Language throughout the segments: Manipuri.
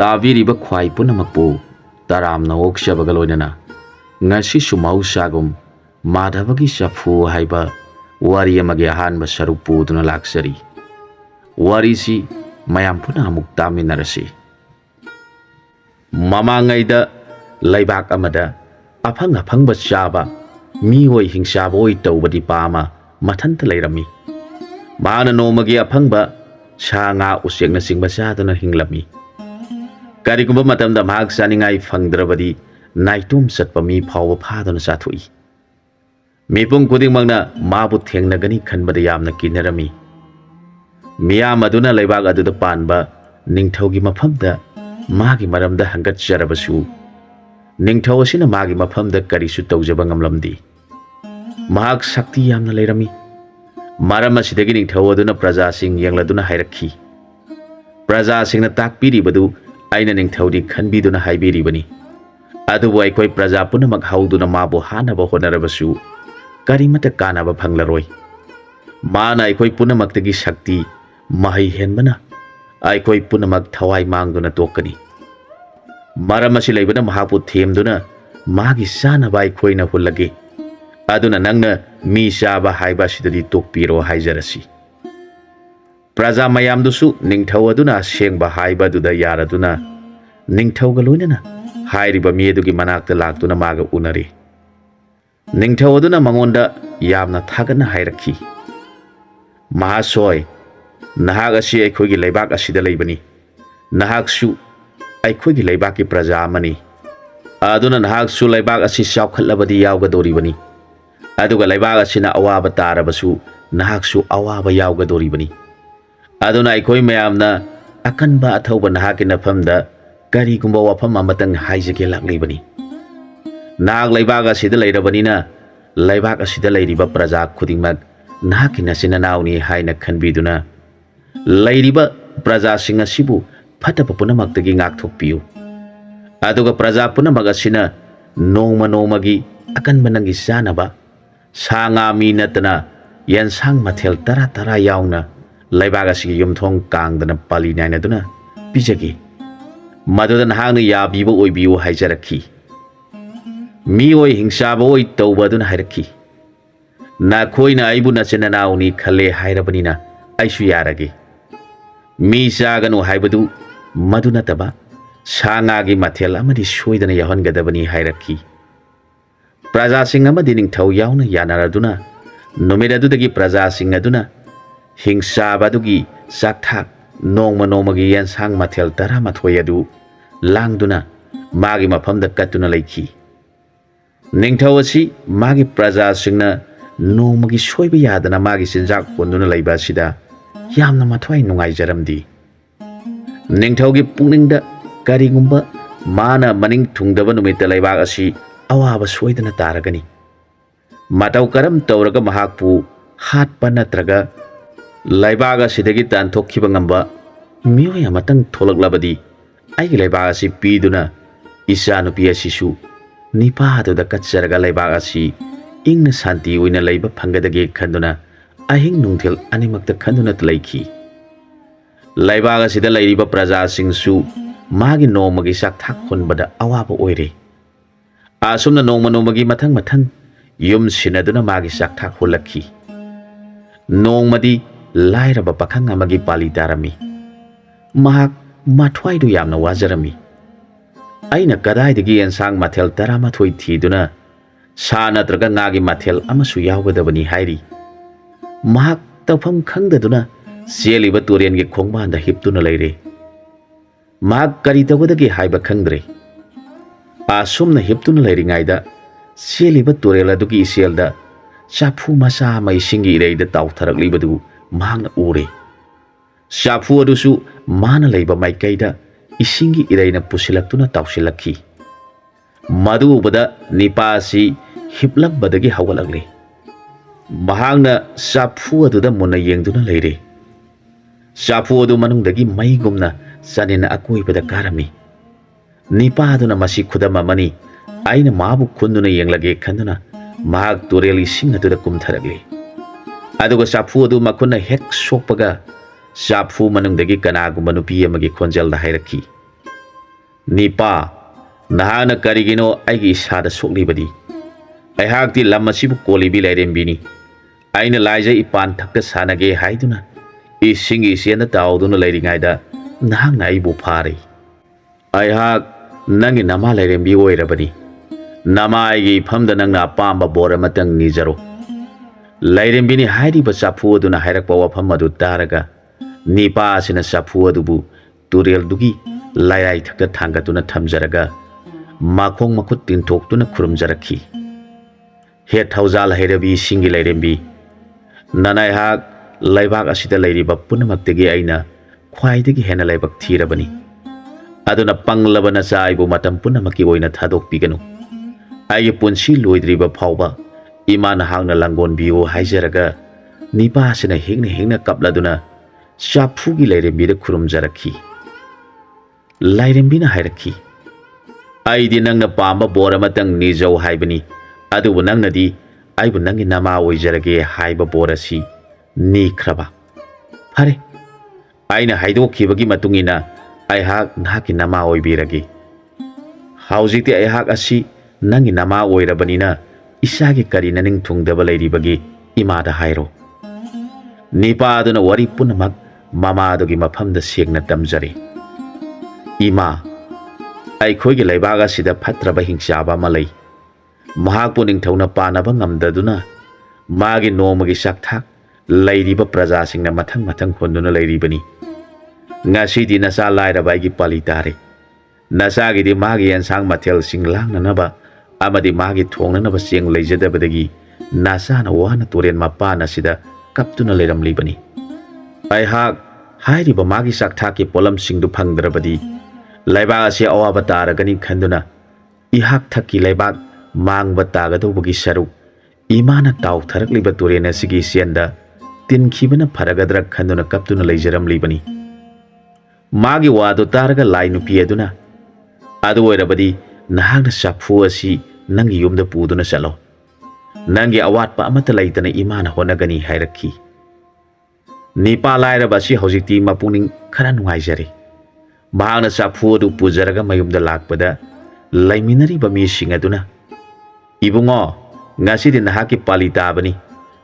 ताबीरिबा ख्वाई पुनमकपु तरामना ओक्सबगा लोइनना ngasi sumausagum madhavagi safu haiba wari amagi ahanba saruk puduna laksari wari si mayam puna amuk taminarasi mamangaida laibak amada afang afangba chaba mioi hingsaba oi tawbadi pama mathanta leirami mana nomagi afangba sanga usegna singba sadana hinglami karigumba matamda mahak saningai phangdrabadi naitum satpa mi phawa phadana sathui mipung kudingmangna mabu thengnagani khanbada yamna kinarami miyam aduna leibak aduda panba ningthaugi mafamda magi maramda hangat jarabasu ningthau asina magi mafamda karisu tawjaba ngamlamdi mahak sakti yamna leirami maram asidagi ningthau aduna praja sing yangladuna hairakhi praja singna takpiribadu aina ningthaudi khanbiduna haibiribani adubu aikoi praja punamak hauduna mabu hanaba honarabasu karimata kanaba phanglaroi mana aikoi punamaktagi shakti mahai henbana aikoi punamak thawai mangduna tokani maramasi leibana mahapu themduna magi sanaba aikoina hullage aduna nangna mi saba haiba sidadi tokpiro haijarasi praja mayamdusu ningthau aduna sengba haiba duda yaraduna ningthauga loinana hairiba miedugi manakta laktuna maga unari ningthau aduna mangonda yamna thagana hairakhi mahasoi nahak asi aikhogi leibak asida leibani nahaksu aikhogi leibaki praja amani aduna nahaksu leibak asi saukhatlabadi yawgadoribani aduga leibak asina awaba tarabasu nahaksu awaba yawgadoribani aduna aikoi mayamna akanba athauba nahaki nafamda karigumba wafam amatang haijake laklibani nahak leibak asida leirabanina leibak asida leiriba praja khudingmak nahaki nasinanauni haina khanbiduna leiriba praja sing asibu phataba punamaktagi ngakthokpiu aduga praja punamak asina nongma nongmagi akanba nangi sanaba sanga mi natana yansang mathel tara tara yauna leibak asigi yumthong kangdana pali nainaduna pijagi madudan hangna yabiba oibiu haijarakhi mi oi hingsaba oi tawbaduna hairakhi na khoina aibu nachinanauni khale hairabanina aisu yarage mi saganu haibadu maduna taba sangagi mathel amadi soidana yahangadabani hairakhi praja sing amadi ningthau yauna yanaraduna numiradudagi praja sing aduna hingsaba-dugi sakthak nongma nongmagi yansang mathel taramathoi adu langduna magi mafamda katuna leikhi ningthau asi magi praja singna nongmagi soiba yadana magi sinjak ponduna leiba asida yamna mathwai nungai jaramdi ningthaugi puningda karigumba mana maning thungdaba numita leibak asi awaba soidana taragani matau karam tawraga mahakpu hatpa natraga leibak asidagi tanthokhiba ngamba mioi amatang tholaklabadi aigi leibak asi piduna isa nupi asisu nipa aduda katsaraga leibak asi ingna santi oina leiba phangadage khanduna ahing nungthel animakta khanduna tlaikhi leibak asida leiriba praja singsu magi nomagi sakthak honbada awaba oire asumna nongma nomagi mathang mathang yum sinaduna magi sakthak holakhi nongmadi lairaba pakhang amagi pali tarami mahak mathwai du yamna wajarami aina kadaidagi ensang mathel taramathoi thiduna sa natraga ngagi mathel amasu yawgadabani hairi mahak tawpham khangdaduna seliba turengi khongbanda hiptuna leire mahak kari tawgadagi haiba khangdre asumna hiptuna leiringaida seliba tureladugi iselda chafu masa mai singi ireida tawtharaklibadu mahakna ure chafu adusu mana leiba maikaida isingi ireina pusilaktuna tawsilakhi madu ubada nipasi hiplambadagi hawalakle mahakna chafu aduda muna yengduna leire chafu adu manungdagi maigumna sanina akoibada karami nipa aduna masi khudam amani aina mabu khunduna yenglage khanduna mahak turel ising aduda kumtharagli aduga chafu adu makhuna hek sokpaga chafu manungdagi kanagumba nupi amagi khonjal da hairakhi Nipa, nahana karigino aigi isada soklibadi. Aihakti lam asibu kolibi lairembini. Aina laija ipan thakta sanage haiduna. Isingi isiana tauduna lairingaida nahangna aibu phare. Aihak nangi nama lairembi oirabani. Nama aigi famda nangna apamba bora matang nijaro. Lairembini hairiba sapu aduna hairakpa wafam adu taraga. Nipa asina sapu adubu turel dugi lairai thakta thangatuna thamjaraga. Makhong makut tintoktuna khurumjarakhi. Het hauzal hairabi singi lairembi. Nanai hak laibak asida lairiba punamakdagi aina khwaidagi hena laibak thirabani. Aduna panglaba nacha aibu matam punamaki oina thadokpiganu. Aigi punsi loidriba phauba ima nahangna langon biyo haijaraga nipa asina hengna kapladuna sapugi lairembida khurumjarakhi. Lairembina hairakhi. Aidi nangna pamba bora matang nijau haibani. Adubu nangnadi aibu nangi nama oijarage haiba borasi nikraba. Phare. Aina haidokkhibagi matungina aihak nahaki nama oibirage. Haujikti aihak asi nangi nama oirabanina isagi karina ning thungdaba lairibagi imada hairo. Nipa aduna wari punamak mama adugi mafamda segna tamjare. Ima, aikhoigi laibaga sida phatraba hingchaba malai. Mahakpu ningthauna panaba ngamdaduna magi nomagi sakthak lairiba praja singna mathang honduna lairibani. Ngasidi nasa lairaba aigi pali tare. Nasagi di magi yansang mathel sing langnanaba amadi magi thongnanaba seng leijadabadagi nasana wana turen mapana sida kaptuna leiramlibani. Aihak hairiba magi sakthaki polam singdu phangdrabadi laibak ase awaba taragani khanduna ihak thaki laibak mang batagadobagi saruk imana taw tharakliba turen asigi sienda tinkhibana pharagadra khanduna kaptuna leijaramlibani. Magi wadu taraga lai nupi aduna adu oirabadi nahagna sapu asi nangi yumda puduna chalo. Nangi awatpa amata laitana imana honagani hairakhi. Nipa lairaba si hojikti mapuning khara nungaijare. Mahagna sapu adu pujaraga mayumda lakpada laiminariba mising aduna ibungo ngasidi nahaki pali tabani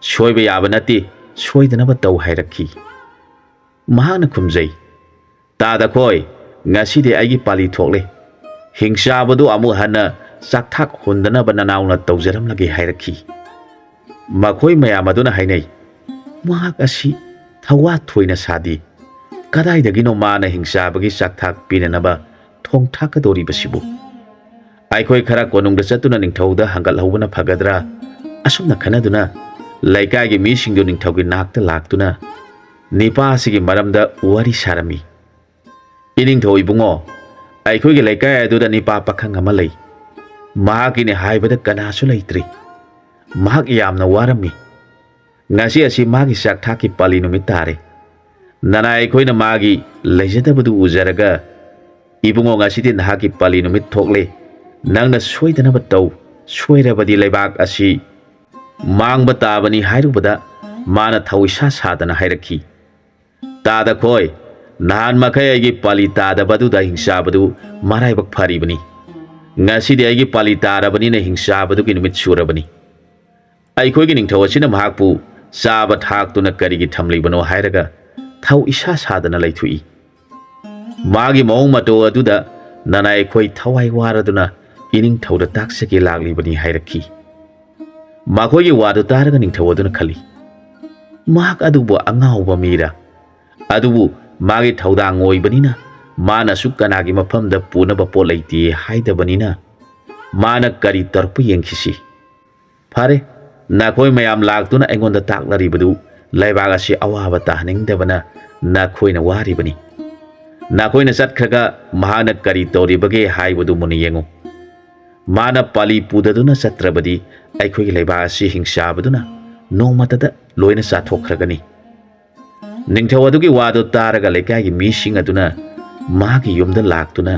soiba yaba nati soidanaba taw hairakhi. Mahagna khumjai tada khoi ngasidi aigi pali thokle hingsabadu amu hana sakthak hundanaba nanauna tawjaramlagi hairakhi. Makhoi mayam aduna hainai mahak asi thawa thoina sadi kadaidagino mana hingsabagi sakthak pinanaba thongthakadoribasibu. Aikhoi khara konungda chatuna ningthauda hangal hobana phagadra asumna khanaduna laikagi misingdu ningthaugi nakta laktuna nipa asigi maramda wari sarami. Iningthau ibungo aikhoigi laikai aduda nipa pakhang ama lei. Mahakini haibada kanasu leitri. Mahak yamna warami. Ngasi asi magi sakthaki pali numit tare. Nana aikhoina magi leijadabadu ujaraga ibungo ngasidi nahaki pali numit thokle nangna soidanaba taw soirabadi laibak asi mangba tabani hairubada mana thawisa sadana hairakhi. Tada khoi nahan makai aigi pali tadabadu da hingsabadu maraibak pharibani. Ngasidi aigi pali tarabani na hingsabadu ki numit surabani. Aikhoigi ningthau asina mahakpu saba thaktuna karigi thamlibano hairaga thaw isa sadana laithui. Magi maung mato aduda nana aikhoi thawai waraduna ining thauda taksaki laglibani hairakhi. Makhoigi wadu taraga ningthau aduna khali mahak adubu angauba mira adubu magi thaudang oibanina mana sukanagi mafamda punaba polaiti haidabanina mana kari tarpu yengkhisi. Phare nakhoi mayam laktuna aingonda taklaribadu laibag asi awaba tahningdabana nakhoina waribani. Nakhoina chatkhraga mahana kari toribage haibadu muni yengu. Mana pali pudaduna satrabadi aikhoigi laibag asi hingsabaduna nongmatada loina sathokhragani. Ningthau adugi wadu taraga leikaigi mising aduna magi yumda laktuna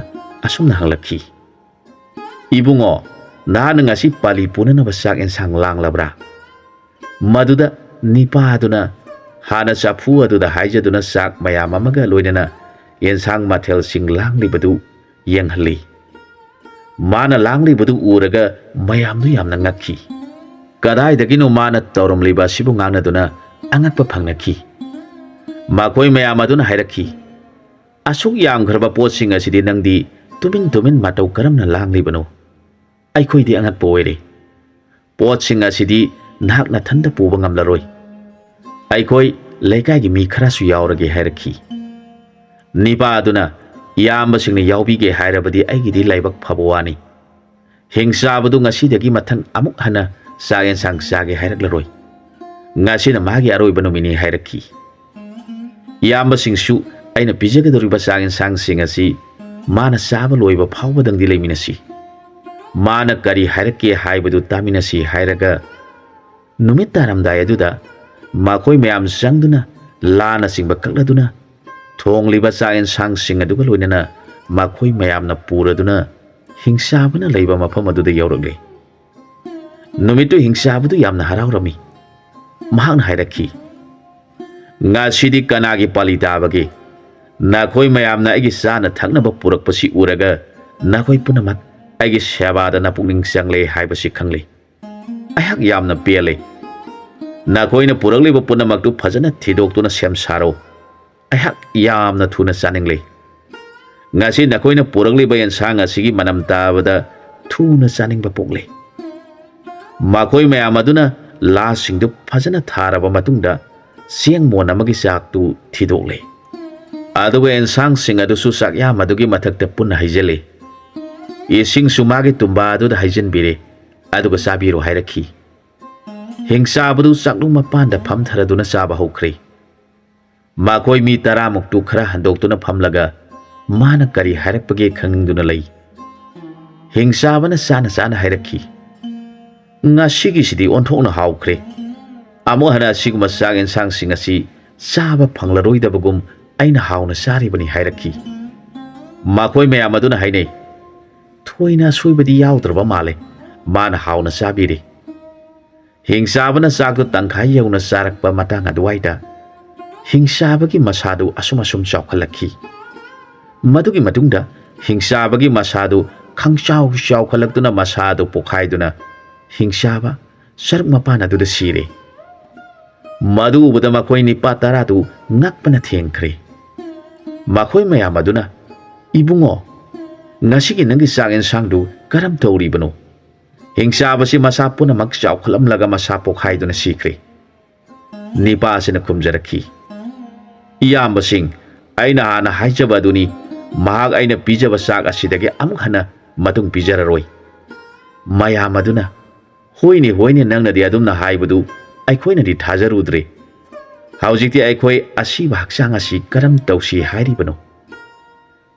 asumna hanglakhi. Ibungo nahana ngasi pali punanaba sak ensang langlabra. Maduda nipa aduna hana sapu aduda haijaduna sak mayam amaga loinana ensang mathel sing langlibadu ꯌꯦꯡꯍꯜꯂꯤ꯫ ꯃꯥꯅ ꯂꯥꯡꯂꯤꯕꯗꯨ ꯎꯔꯒ ꯃꯌꯥꯝꯗꯨ ꯌꯥꯝꯅ ꯉꯛꯈꯤ꯫ ꯀꯗꯥꯏꯗꯒꯤꯅꯣ ꯃꯥꯅ ꯇꯧꯔꯝꯂꯤꯕ ꯑꯁꯤꯕꯨ ꯉꯥꯡꯅꯗꯨꯅ ꯑꯉꯛꯄ ꯐꯪꯅꯈꯤ꯫ ꯃꯈꯣꯏ ꯃꯌꯥꯝ ꯑꯗꯨꯅ ꯍꯥꯏꯔꯛꯈꯤ, "ꯑꯁꯨꯛ ꯌꯥꯝꯈ꯭ꯔꯕ ꯄꯣꯠꯁꯤꯡ ꯑꯁꯤꯗꯤ ꯅꯪꯗꯤ ꯇꯨꯃꯤꯟ ꯇꯨꯃꯤꯟ ꯃꯇꯧ ꯀꯔꯝꯅ ꯂꯥꯡꯂꯤꯕꯅꯣ? ꯑꯩꯈꯣꯏꯗꯤ ꯑꯉꯛꯄ ꯑꯣꯏꯔꯦ꯫ ꯄꯣꯠꯁꯤꯡ ꯑꯁꯤꯗꯤ ꯅꯍꯥꯛ ꯅꯊꯟꯇ ꯄꯨꯕ ꯉꯝꯂꯔꯣꯏ꯫ ꯑꯩꯈꯣꯏ ꯂꯩꯀꯥꯏꯒꯤ ꯃꯤ ꯈꯔꯁꯨ ꯌꯥꯎꯔꯒꯦ" ꯍꯥꯏꯔꯛꯈꯤ꯫ ꯅꯤꯄꯥ ꯑꯗꯨꯅ, "ꯏꯌꯥꯝꯕꯁꯤꯡꯅ ꯌꯥꯎꯕꯤꯒꯦ ꯍꯥꯏꯔꯕꯗꯤ ꯑꯩꯒꯤꯗꯤ ꯂꯥꯏꯕꯛ ꯐꯕ ꯋꯥꯅꯤ꯫ ꯍꯤꯡꯆꯥꯕꯗꯨ ꯉꯁꯤꯗꯒꯤ ꯃꯊꯪ ꯑꯃꯨꯛ ꯍꯟꯅ ꯆꯥꯛ ꯌꯦꯟꯁꯥꯡ ꯆꯥꯒꯦ ꯍꯥꯏꯔꯛꯂꯔꯣꯏ꯫ ꯉꯁꯤꯅ ꯃꯥꯒꯤ ꯑꯔꯣꯏꯕ ꯅꯨꯃꯤꯠꯅꯤ" ꯍꯥꯏꯔꯛꯈꯤ꯫ ꯏꯌꯥꯝꯕꯁꯤꯡꯁꯨ ꯑꯩꯅ ꯄꯤꯖꯒꯗꯧꯔꯤꯕ ꯆꯥꯛ ꯌꯦꯟꯁꯥꯡꯁꯤꯡ ꯑꯁꯤ ꯃꯥꯅ ꯆꯥꯕ ꯂꯣꯏꯕ ꯐꯥꯎꯕꯗꯪꯗꯤ ꯂꯩꯃꯤꯟꯅꯁꯤ꯫ ꯃꯥꯅ ꯀꯔꯤ ꯍꯥꯏꯔꯛꯀꯦ ꯍꯥꯏꯕꯗꯨ ꯇꯥꯃꯤꯟꯅꯁꯤ ꯍꯥꯏꯔꯒ ꯅꯨꯃꯤꯠ ꯇꯥꯔꯝꯗꯥꯏ ꯑꯗꯨꯗ ꯃꯈꯣꯏ ꯃꯌꯥꯝ ꯆꯪꯗꯨꯅ ꯂꯥꯅꯆꯤꯡꯕ ꯀꯛꯂꯗꯨꯅ ꯊꯣꯡꯂꯤꯕ ꯆꯥꯛ ꯌꯦꯟꯁꯥꯡꯁꯤꯡ ꯑꯗꯨꯒ ꯂꯣꯏꯅꯅ ꯃꯈꯣꯏ ꯃꯌꯥꯝꯅ ꯄꯨꯔꯗꯨꯅ ꯍꯤꯡꯆꯥꯕꯅ ꯂꯩꯕ ꯃꯐꯝ ꯑꯗꯨꯗ ꯌꯧꯔꯛꯂꯦ꯫ ꯅꯨꯃꯤꯠꯇꯨ ꯍꯤꯡꯆꯥꯕꯗꯨ ꯌꯥꯝꯅ ꯍꯔꯥꯎꯔꯝꯃꯤ꯫ ꯃꯍꯥꯛꯅ ꯍꯥꯏꯔꯛꯈꯤ, "ꯉꯁꯤꯗꯤ ꯀꯅꯥꯒꯤ ꯄꯥꯂꯤ ꯇꯥꯕꯒꯦ? ꯅꯈꯣꯏ ꯃꯌꯥꯝꯅ ꯑꯩꯒꯤ ꯆꯥꯅ ꯊꯛꯅꯕ ꯄꯨꯔꯛꯄꯁꯤ ꯎꯔꯒ ꯅꯈꯣꯏ ꯄꯨꯝꯅꯃꯛ ꯑꯩꯒꯤ ꯁꯦꯕꯥꯗ ꯅꯄꯨꯛꯅꯤꯡ ꯆꯪꯂꯦ ꯍꯥꯏꯕꯁꯤ ꯈꯪꯂꯦ꯫ ꯑꯩꯍꯥꯛ ꯌꯥꯝꯅ ꯄꯦꯜꯂꯦ꯫ ꯅꯈꯣꯏꯅ ꯄꯨꯔꯛꯂꯤꯕ ꯄꯨꯝꯅꯃꯛꯇꯨ ꯐꯖꯅ ꯊꯤꯗꯣꯛꯇꯨꯅ ꯁꯦꯝ ꯁꯥꯔꯣ꯫ ꯑꯩꯍꯥꯛ ꯌꯥꯝꯅ ꯊꯨꯅ ꯆꯥꯅꯤꯡꯂꯦ꯫ ꯉꯁꯤ ꯅꯈꯣꯏꯅ ꯄꯨꯔꯛꯂꯤꯕ ꯌꯦꯟꯁꯥꯡ ꯑꯁꯤꯒꯤ ꯃꯅꯝ ꯇꯥꯕꯗ ꯊꯨꯅ ꯆꯥꯅꯤꯡꯕ ꯄꯣꯛꯂꯦ꯫ ꯃꯈꯣꯏ ꯃꯌꯥꯝ ꯑꯗꯨꯅ ꯂꯥꯁꯤꯡꯗꯨ ꯐꯖꯅ ꯊꯥꯔꯕ ꯃꯇꯨꯡꯗ ꯆꯦꯡ ꯃꯣꯟ ꯑꯃꯒꯤ ꯆꯥꯛꯇꯨ ꯊꯤꯗꯣꯛꯂꯦ꯫ ꯑꯗꯨꯒ ꯌꯦꯟꯁꯥꯡꯁꯤꯡ ꯑꯗꯨꯁꯨ ꯆꯥꯛꯌꯥꯝ ꯑꯗꯨꯒꯤ ꯃꯊꯛꯇ ꯄꯨꯟꯅ ꯍꯩꯖꯤꯜꯂꯦ꯫ ꯏꯁꯤꯡꯁꯨ ꯃꯥꯒꯤ ꯇꯨꯝꯕꯥ ꯑꯗꯨꯗ ꯍꯩꯖꯤꯟꯕꯤꯔꯦ꯫ ꯑꯗꯨꯒ ꯆꯥꯕꯤꯔꯣ ꯍꯥꯏꯔꯛꯈꯤ꯫ ꯍꯤꯡꯆꯥꯕꯗꯨ ꯆꯥꯛꯂꯨꯡ ꯃꯄꯥꯟꯗ ꯐꯝꯊꯔꯗꯨꯅ ꯆꯥꯕ ꯍꯧꯈ꯭ꯔꯦ꯫ ꯃꯈꯣꯏ ꯃꯤ 10ꯃꯨꯛꯇꯨ ꯈꯔ ꯍꯟꯗꯣꯛꯇꯨꯅ ꯐꯝꯂꯒ ꯃꯥꯅ ꯀꯔꯤ ꯍꯥꯏꯔꯛꯄꯒꯦ ꯈꯪꯅꯤꯡꯗꯨꯅ ꯂꯩ꯫ ꯍꯤꯡꯆꯥꯕꯅ ꯆꯥꯅ ꯆꯥꯅ ꯍꯥꯏꯔꯛꯈꯤ, "ꯉꯁꯤꯒꯤꯁꯤꯗꯤ ꯑꯣꯟꯊꯣꯛꯅ ꯍꯥꯎꯈ꯭ꯔꯦ꯫ ꯑꯃꯨꯛ ꯍꯟꯅ ꯑꯁꯤꯒꯨꯝꯕ ꯆꯥꯛ ꯌꯦꯟꯁꯥꯡꯁꯤꯡ ꯑꯁꯤ ꯆꯥꯕ ꯐꯪꯂꯔꯣꯏꯗꯕꯒꯨꯝ ꯑꯩꯅ ꯍꯥꯎꯅ ꯆꯥꯔꯤꯕꯅꯤ" ꯍꯥꯏꯔꯛꯈꯤ꯫ ꯃꯈꯣꯏ ꯃꯌꯥꯝ ꯑꯗꯨꯅ ꯍꯥꯏꯅꯩ, "ꯊꯣꯏꯅ ꯑꯁꯣꯏꯕꯗꯤ ꯌꯥꯎꯗ꯭ꯔꯕ ꯃꯥꯜꯂꯦ꯫ ꯃꯥꯅ ꯍꯥꯎꯅ ꯆꯥꯕꯤꯔꯦ." ꯍꯤꯡꯆꯥꯕꯅ ꯆꯥꯛꯇꯨ ꯇꯪꯈꯥꯏ ꯌꯧꯅ ꯆꯥꯔꯛꯄ ꯃꯇꯥꯡ ꯑꯗꯨꯋꯥꯏꯗ ꯍꯤꯡꯆꯥꯕꯒꯤ ꯃꯁꯥꯗꯨ ꯑꯁꯨꯝ ꯆꯥꯎꯈꯠꯂꯛꯈꯤ꯫ ꯃꯗꯨꯒꯤ ꯃꯇꯨꯡꯗ ꯍꯤꯡꯆꯥꯕꯒꯤ ꯃꯁꯥꯗꯨ ꯈꯪꯆꯥꯎ ꯆꯥꯎꯈꯠꯂꯛꯇꯨꯅ ꯃꯁꯥꯗꯨ ꯄꯣꯛꯈꯥꯏꯗꯨꯅ ꯍꯤꯡꯆꯥꯕ ꯁꯔꯨꯛ ꯃꯄꯥꯟ ꯑꯗꯨꯗ ꯁꯤꯔꯦ꯫ ꯃꯗꯨ ꯎꯕꯗ ꯃꯈꯣꯏ ꯅꯤꯄꯥ 10ꯗꯨ ꯉꯛꯄꯅ ꯊꯦꯡꯈ꯭ꯔꯦ꯫ ꯃꯈꯣꯏ ꯃꯌꯥꯝ ꯑꯗꯨꯅ, "ꯏꯕꯨꯡꯉꯣ, ꯉꯁꯤꯒꯤ ꯅꯪꯒꯤ ꯆꯥꯛ ꯌꯦꯟꯁꯥꯡꯗꯨ ꯀꯔꯝ ꯇꯧꯔꯤꯕꯅꯣ? ꯍꯤꯡꯆꯥꯕꯁꯤ ꯃꯁꯥ ꯄꯨꯝꯅꯃꯛ ꯆꯥꯎꯈꯠꯂꯝꯂꯒ ꯃꯁꯥ ꯄꯣꯛꯈꯥꯏꯗꯨꯅ ꯁꯤꯈ꯭ꯔꯦ." ꯅꯤꯄꯥ ꯑꯁꯤꯅ ꯈꯨꯝꯖꯔꯛꯈꯤ, "ꯏꯌꯥꯝꯕꯁꯤꯡ, ꯑꯩꯅ ꯍꯥꯟꯅ ꯍꯥꯏꯖꯕ ꯑꯗꯨꯅꯤ, ꯃꯍꯥꯛ ꯑꯩꯅ ꯄꯤꯖꯕ ꯆꯥꯛ ꯑꯁꯤꯗꯒꯤ ꯑꯃꯨꯛ ꯍꯟꯅ ꯃꯇꯨꯡ ꯄꯤꯖꯔꯔꯣꯏ." ꯃꯌꯥꯝ ꯑꯗꯨꯅ, "ꯍꯣꯏꯅꯦ ꯍꯣꯏꯅꯦ, ꯅꯪꯅꯗꯤ ꯑꯗꯨꯝꯅ ꯍꯥꯏꯕꯗꯨ ꯑꯩꯈꯣꯏꯅꯗꯤ ꯊꯥꯖꯔꯨꯗ꯭ꯔꯦ꯫ ꯍꯧꯖꯤꯛꯇꯤ ꯑꯩꯈꯣꯏ ꯑꯁꯤꯕ ꯍꯛꯆꯥꯡ ꯑꯁꯤ ꯀꯔꯝ ꯇꯧꯁꯤ ꯍꯥꯏꯔꯤꯕꯅꯣ?"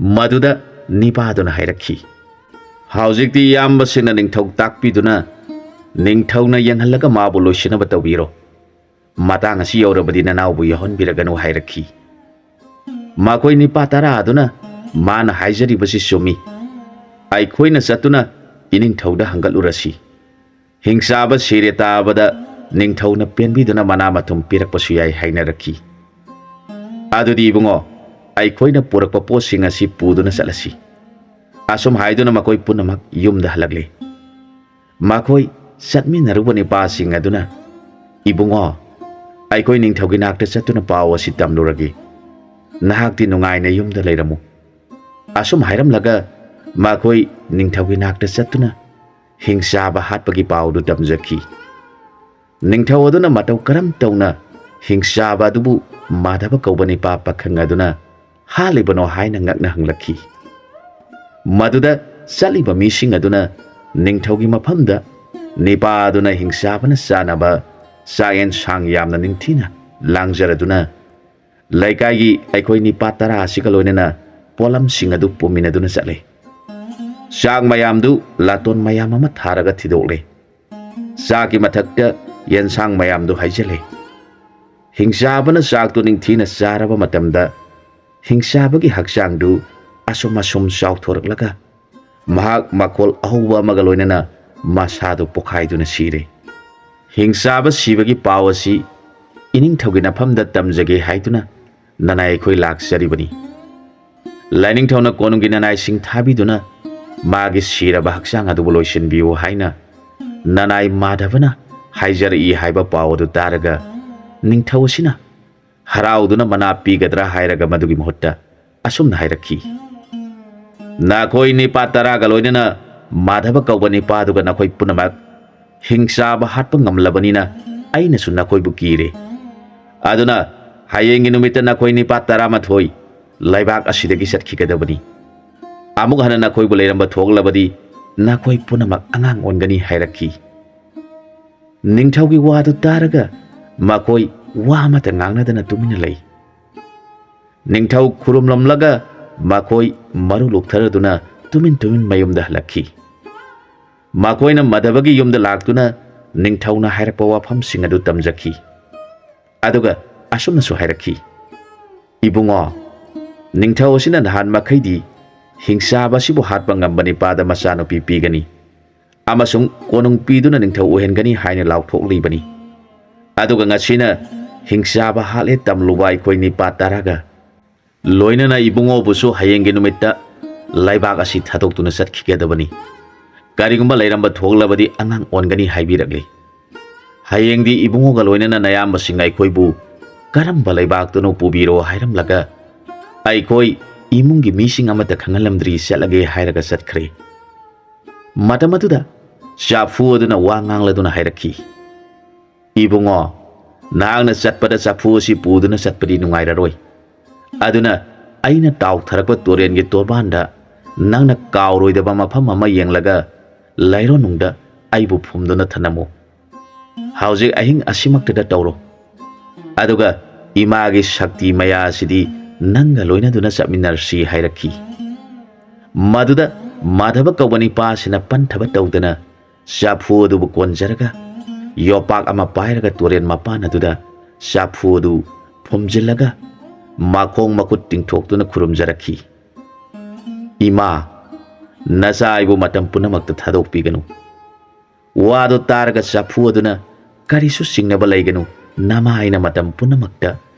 ꯃꯗꯨꯗ ꯅꯤꯄꯥꯗꯨꯅ ꯍꯥꯏꯔꯛꯈꯤ, "ꯍꯧꯖꯤꯛꯇꯤ ꯏꯌꯥꯝꯕꯁꯤꯡꯅ ꯅꯤꯡꯊꯧ ꯇꯥꯛꯄꯤꯗꯨꯅ ꯅꯤꯡꯊꯧꯅ ꯌꯦꯡꯍꯜꯂꯒ ꯃꯥꯕꯨ ꯂꯣꯏꯁꯤꯟꯅꯕ ꯇꯧꯕꯤꯔꯣ꯫ ꯃꯇꯥꯡ ꯑꯁꯤ ꯌꯧꯔꯕꯗꯤ ꯅꯅꯥꯎꯕꯨ ꯌꯥꯎꯍꯟꯕꯤꯔꯒꯅꯨ" ꯍꯥꯏꯔꯛꯈꯤ꯫ ꯃꯈꯣꯏ ꯅꯤꯄꯥ 10 ꯑꯗꯨꯅ, "ꯃꯥꯅ ꯍꯥꯏꯖꯔꯤꯕꯁꯤ ꯆꯨꯝꯃꯤ. ꯑꯩꯈꯣꯏꯅ ꯆꯠꯇꯨꯅ ꯏꯅꯤꯡꯊꯧꯗ ꯍꯪꯒꯠꯂꯨꯔꯁꯤ. ꯍꯤꯡꯆꯥꯕ ꯁꯤꯔꯦ ꯇꯥꯕꯗ ꯅꯤꯡꯊꯧꯅ ꯄꯦꯟꯕꯤꯗꯨꯅ ꯃꯅꯥ ꯃꯊꯨꯝ ꯄꯤꯔꯛꯄꯁꯨ ꯌꯥꯏ" ꯍꯥꯏꯅꯔꯛꯈꯤ꯫ "ꯑꯗꯨꯗꯤ ꯏꯕꯨꯡꯉꯣ, ꯑꯩꯈꯣꯏꯅ ꯄꯨꯔꯛꯄ ꯄꯣꯠꯁꯤꯡ ꯑꯁꯤ ꯄꯨꯗꯨꯅ ꯆꯠꯂꯁꯤ." ꯑꯁꯨꯝ ꯍꯥꯏꯗꯨꯅ ꯃꯈꯣꯏ ꯄꯨꯝꯅꯃꯛ ꯌꯨꯝꯗ ꯍꯜꯂꯛꯂꯦ꯫ ꯃꯈꯣꯏ ꯆꯠꯃꯤꯟꯅꯔꯨꯕ ꯅꯤꯄꯥꯁꯤꯡ ꯑꯗꯨꯅ, "ꯏꯕꯨꯡꯉꯣ, ꯑꯩꯈꯣꯏ ꯅꯤꯡꯊꯧꯒꯤ ꯅꯥꯛꯇ ꯆꯠꯇꯨꯅ ꯄꯥꯎ ꯑꯁꯤ ꯇꯝꯂꯨꯔꯒꯦ. ꯅꯍꯥꯛꯇꯤ ꯅꯨꯡꯉꯥꯏꯅ ꯌꯨꯝꯗ ꯂꯩꯔꯝꯃꯨ." ꯑꯁꯨꯝ ꯍꯥꯏꯔꯝꯂꯒ ꯃꯈꯣꯏ ꯅꯤꯡꯊꯧꯒꯤ ꯅꯥꯛꯇ ꯆꯠꯇꯨꯅ ꯍꯤꯡꯆꯥꯕ ꯍꯥꯠꯄꯒꯤ ꯄꯥꯎꯗꯨ ꯇꯝꯖꯈꯤ꯫ ꯅꯤꯡꯊꯧ ꯑꯗꯨꯅ ꯃꯇꯧ ꯀꯔꯝ ꯇꯧꯅ ꯍꯤꯡꯆꯥꯕ ꯑꯗꯨꯕꯨ ꯃꯥꯙꯕ ꯀꯧꯕ ꯅꯤꯄꯥ ꯄꯥꯈꯪ ꯑꯗꯨꯅ ꯍꯥꯠꯂꯤꯕꯅꯣ ꯍꯥꯏꯅ ꯉꯛꯅ ꯍꯪꯂꯛꯈꯤ꯫ ꯃꯗꯨꯗ ꯆꯠꯂꯤꯕ ꯃꯤꯁꯤꯡ ꯑꯗꯨꯅ ꯅꯤꯡꯊꯧꯒꯤ ꯃꯐꯝꯗ ꯅꯤꯄꯥ ꯑꯗꯨꯅ ꯍꯤꯡꯆꯥꯕꯅ ꯆꯥꯅꯕ ꯆꯥꯛ ꯌꯦꯟꯁꯥꯡ ꯌꯥꯝꯅ ꯅꯤꯡꯊꯤꯅ ꯂꯥꯡꯖꯔꯗꯨꯅ ꯂꯩꯀꯥꯏꯒꯤ ꯑꯩꯈꯣꯏ ꯅꯤꯄꯥ 10 ꯑꯁꯤꯒ ꯂꯣꯏꯅꯅ ꯄꯣꯠꯂꯝꯁꯤꯡ ꯑꯗꯨ ꯄꯨꯃꯤꯟꯅꯗꯨꯅ ꯆꯠꯂꯦ꯫ ꯆꯥꯛ ꯃꯌꯥꯝꯗꯨ ꯂꯥꯇꯣꯟ ꯃꯌꯥꯝ ꯑꯃ ꯊꯥꯔꯒ ꯊꯤꯗꯣꯛꯂꯦ꯫ ꯆꯥꯛꯀꯤ ꯃꯊꯛꯇ ꯌꯦꯟꯁꯥꯡ ꯃꯌꯥꯝꯗꯨ ꯍꯩꯖꯤꯜꯂꯦ꯫ ꯍꯤꯡꯆꯥꯕꯅ ꯆꯥꯛꯇꯨ ꯅꯤꯡꯊꯤꯅ ꯆꯥꯔꯕ ꯃꯇꯝꯗ ꯍꯤꯡꯆꯥꯕꯒꯤ ꯍꯛꯆꯥꯡꯗꯨ ꯑꯁꯨꯝ ꯆꯥꯎꯊꯣꯔꯛꯂꯒ ꯃꯍꯥꯛ ꯃꯈꯣꯜ ꯑꯍꯧꯕ ꯑꯃꯒ ꯂꯣꯏꯅꯅ ꯃꯁꯥꯗꯨ ꯄꯣꯛꯈꯥꯏꯗꯨꯅ ꯁꯤꯔꯦ꯫ ꯍꯤꯡꯆꯥꯕ ꯁꯤꯕꯒꯤ ꯄꯥꯎ ꯑꯁꯤ ꯏꯅꯤꯡꯊꯧꯒꯤ ꯅꯐꯝꯗ ꯇꯝꯖꯒꯦ ꯍꯥꯏꯗꯨꯅ ꯅꯅꯥꯏ ꯑꯩꯈꯣꯏ ꯂꯥꯛꯆꯔꯤꯕꯅꯤ꯫ ꯂꯥꯏꯅꯤꯡꯊꯧꯅ ꯀꯣꯅꯨꯡꯒꯤ ꯅꯅꯥꯏꯁꯤꯡ ꯊꯥꯕꯤꯗꯨꯅ ꯃꯥꯒꯤ ꯁꯤꯔꯕ ꯍꯛꯆꯥꯡ ꯑꯗꯨꯕꯨ ꯂꯣꯏꯁꯤꯟꯕꯤꯌꯨ ꯍꯥꯏꯅ ꯅꯅꯥꯏ ꯃꯥꯙꯕꯅ ꯍꯥꯏꯖꯔꯛꯏ ꯍꯥꯏꯕ ꯄꯥꯎ ꯑꯗꯨ ꯇꯥꯔꯒ ꯅꯤꯡꯊꯧ ꯑꯁꯤꯅ ꯍꯔꯥꯎꯗꯨꯅ ꯃꯅꯥ ꯄꯤꯒꯗ꯭ꯔꯥ ꯍꯥꯏꯔꯒ ꯃꯗꯨꯒꯤ ꯃꯍꯨꯠꯇ ꯑꯁꯨꯝꯅ ꯍꯥꯏꯔꯛꯈꯤ, ꯅꯈꯣꯏ ꯅꯤꯄꯥ ꯇꯔꯥꯒ ꯂꯣꯏꯅꯅ ꯃꯥꯙꯕ ꯀꯧꯕ ꯅꯤꯄꯥꯗꯨꯒ ꯅꯈꯣꯏ ꯄꯨꯝꯅꯃꯛ ꯍꯤꯡꯆꯥꯕ ꯍꯥꯠꯄ ꯉꯝꯂꯕꯅꯤꯅ ꯑꯩꯅꯁꯨ ꯅꯈꯣꯏꯕꯨ ꯀꯤꯔꯦ꯫ ꯑꯗꯨꯅ ꯍꯌꯦꯡꯒꯤ ꯅꯨꯃꯤꯠꯇ ꯅꯈꯣꯏ ꯅꯤꯄꯥ 11 ꯂꯩꯕꯥꯛ ꯑꯁꯤꯗꯒꯤ ꯆꯠꯈꯤꯒꯗꯕꯅꯤ꯫ ꯑꯃꯨꯛ ꯍꯟꯅ ꯅꯈꯣꯏꯕꯨ ꯂꯩꯔꯝꯕ ꯊꯣꯛꯂꯕꯗꯤ ꯅꯈꯣꯏ ꯄꯨꯝꯅꯃꯛ ꯑꯉꯥꯡ ꯑꯣꯟꯒꯅꯤ ꯍꯥꯏꯔꯛꯈꯤ꯫ ꯅꯤꯡꯊꯧꯒꯤ ꯋꯥꯗꯨ ꯇꯥꯔꯒ ꯃꯈꯣꯏ ꯋꯥ ꯑꯃꯠꯇ ꯉꯥꯡꯅꯗꯅ ꯇꯨꯃꯤꯟꯅ ꯂꯩ꯫ ꯅꯤꯡꯊꯧ ꯈꯨꯔꯨꯝꯂꯝꯂꯒ ꯃꯈꯣꯏ ꯃꯔꯨ ꯂꯣꯛꯊꯔꯗꯨꯅ ꯇꯨꯃꯤꯟ ꯃꯌꯨꯝꯗ ꯍꯜꯂꯛꯈꯤ꯫ ꯃꯈꯣꯏꯅ ꯃꯥꯙꯕꯒꯤ ꯌꯨꯝꯗ ꯂꯥꯛꯇꯨꯅ ꯅꯤꯡꯊꯧꯅ ꯍꯥꯏꯔꯛꯄ ꯋꯥꯐꯝꯁꯤꯡ ꯑꯗꯨ ꯇꯝꯖꯈꯤ꯫ ꯑꯗꯨꯒ ꯑꯁꯨꯝꯅꯁꯨ ꯍꯥꯏꯔꯛꯈꯤ, ꯏꯕꯨꯡꯉꯣ, ꯅꯤꯡꯊꯧ ꯑꯁꯤꯅ ꯅꯍꯥꯟ ꯃꯈꯩꯗꯤ ꯍꯤꯡꯆꯥꯕ ꯑꯁꯤꯕꯨ ꯍꯥꯠꯄ ꯉꯝꯕ ꯅꯤꯄꯥꯗ ꯃꯆꯥꯅꯨꯄꯤ ꯄꯤꯒꯅꯤ ꯑꯃꯁꯨꯡ ꯀꯣꯅꯨꯡ ꯄꯤꯗꯨꯅ ꯅꯤꯡꯊꯧ ꯑꯣꯏꯍꯟꯒꯅꯤ ꯍꯥꯏꯅ ꯂꯥꯎꯊꯣꯛꯂꯤꯕꯅꯤ꯫ ꯑꯗꯨꯒ ꯉꯁꯤꯅ ꯍꯤꯡꯆꯥꯕ ꯍꯥꯠꯂꯦ ꯇꯝꯂꯨꯕ ꯑꯩꯈꯣꯏ ꯅꯤꯄꯥ 10ꯒ ꯂꯣꯏꯅꯅ ꯏꯕꯨꯡꯉꯣꯕꯨꯁꯨ ꯍꯌꯦꯡꯒꯤ ꯅꯨꯃꯤꯠꯇ ꯂꯩꯕꯥꯛ ꯑꯁꯤ ꯊꯥꯗꯣꯛꯇꯨꯅ ꯆꯠꯈꯤꯒꯗꯕꯅꯤ꯫ ꯀꯔꯤꯒꯨꯝꯕ ꯂꯩꯔꯝꯕ ꯊꯣꯛꯂꯕꯗꯤ ꯑꯉꯥꯡ ꯑꯣꯟꯒꯅꯤ ꯍꯥꯏꯕꯤꯔꯛꯂꯤ꯫ ꯍꯌꯦꯡꯗꯤ ꯏꯕꯨꯡꯉꯣꯒ ꯂꯣꯏꯅꯅ ꯅꯌꯥꯝꯕꯁꯤꯡ ꯑꯩꯈꯣꯏꯕు ꯀꯔꯝꯕ ꯂꯩꯕꯥꯛꯇꯅꯣ ꯄꯨꯕꯤꯔꯣ ꯍꯥꯏꯔꯝꯂꯒ ꯑꯩꯈꯣꯏ ꯏꯃꯨꯡꯒꯤ ꯃꯤꯁꯤꯡ ꯑꯃꯠꯇ ꯈꯪꯍꯜꯂꯝꯗ꯭ꯔꯤ ꯆꯠꯂꯒꯦ ꯍꯥꯏꯔꯒ ꯆꯠꯈ꯭ꯔꯦ꯫ ꯃꯇꯝ ꯑꯗꯨꯗ ꯆꯥꯐꯨ ꯑꯗꯨꯅ ꯋꯥ ꯉꯥꯡꯂꯗꯨꯅ ꯍꯥꯏꯔꯛꯈꯤ, ꯏꯕꯨꯡꯉꯣ, ꯅꯍꯥꯛꯅ ꯆꯠꯄꯗ ꯆꯐꯨ ꯑꯁꯤ ꯄꯨꯗꯨꯅ ꯆꯠꯄꯗꯤ ꯅꯨꯡꯉꯥꯏꯔꯔꯣꯏ꯫ ꯑꯗꯨꯅ ꯑꯩꯅ ꯇꯥꯎꯊꯔꯛꯄ ꯇꯣꯔꯦꯟꯒꯤ ꯇꯣꯔꯕꯥꯟꯗ ꯅꯪꯅ ꯀꯥꯎꯔꯣꯏꯗꯕ ꯃꯐꯝ ꯑꯃ ꯌꯦꯡꯂꯒ ꯂꯩꯔꯣꯟꯅꯨꯡꯗ ꯑꯩꯕꯨ ꯐꯨꯝꯗꯨꯅ ꯊꯅꯝꯃꯨ꯫ ꯍꯧꯖꯤꯛ ꯑꯍꯤꯡ ꯑꯁꯤꯃꯛꯇꯗ ꯇꯧꯔꯣ꯫ ꯑꯗꯨꯒ ꯏꯃꯥꯒꯤ ꯁꯛꯇꯤ ꯃꯌꯥ ꯑꯁꯤꯗꯤ ꯅꯪꯒ ꯂꯣꯏꯅꯗꯨꯅ ꯆꯠꯃꯤꯟꯅꯔꯁꯤ ꯍꯥꯏꯔꯛꯈꯤ꯫ ꯃꯗꯨꯗ ꯃꯥꯙꯕ ꯀꯧꯕ ꯅꯤꯄꯥꯁꯤꯅ ꯄꯟꯊꯕ ꯇꯧꯗꯅ ꯆꯐꯨ ꯑꯗꯨꯕꯨ ꯀꯣꯟꯖꯔꯒ ꯌꯣꯄꯥꯛ ꯑꯃ ꯄꯥꯏꯔꯒ ꯇꯣꯔꯦꯟ ꯃꯄꯥꯟ ꯑꯗꯨꯗ ꯆꯐꯨ ꯑꯗꯨ ꯐꯨꯝꯖꯤꯜꯂꯒ ꯃꯈꯣꯡ ꯃꯈꯨꯠ ꯇꯤꯡꯊꯣꯛꯇꯨꯅ ꯈꯨꯔꯨꯝꯖꯔꯛꯈꯤ, ꯏꯃꯥ, ꯅꯆꯥ ꯑꯩꯕꯨ ꯃꯇꯝ ꯄꯨꯝꯅꯃꯛꯇ ꯊꯥꯗꯣꯛꯄꯤꯒꯅꯨ꯫ ꯋꯥꯗꯨ ꯇꯥꯔꯒ ꯆꯐꯨ ꯑꯗꯨꯅ ꯀꯔꯤꯁꯨ ꯆꯤꯡꯅꯕ ꯂꯩꯒꯅꯨ, ꯅꯃꯥ ꯑꯩꯅ ꯃꯇꯝ ꯄꯨꯝꯅꯃꯛꯇ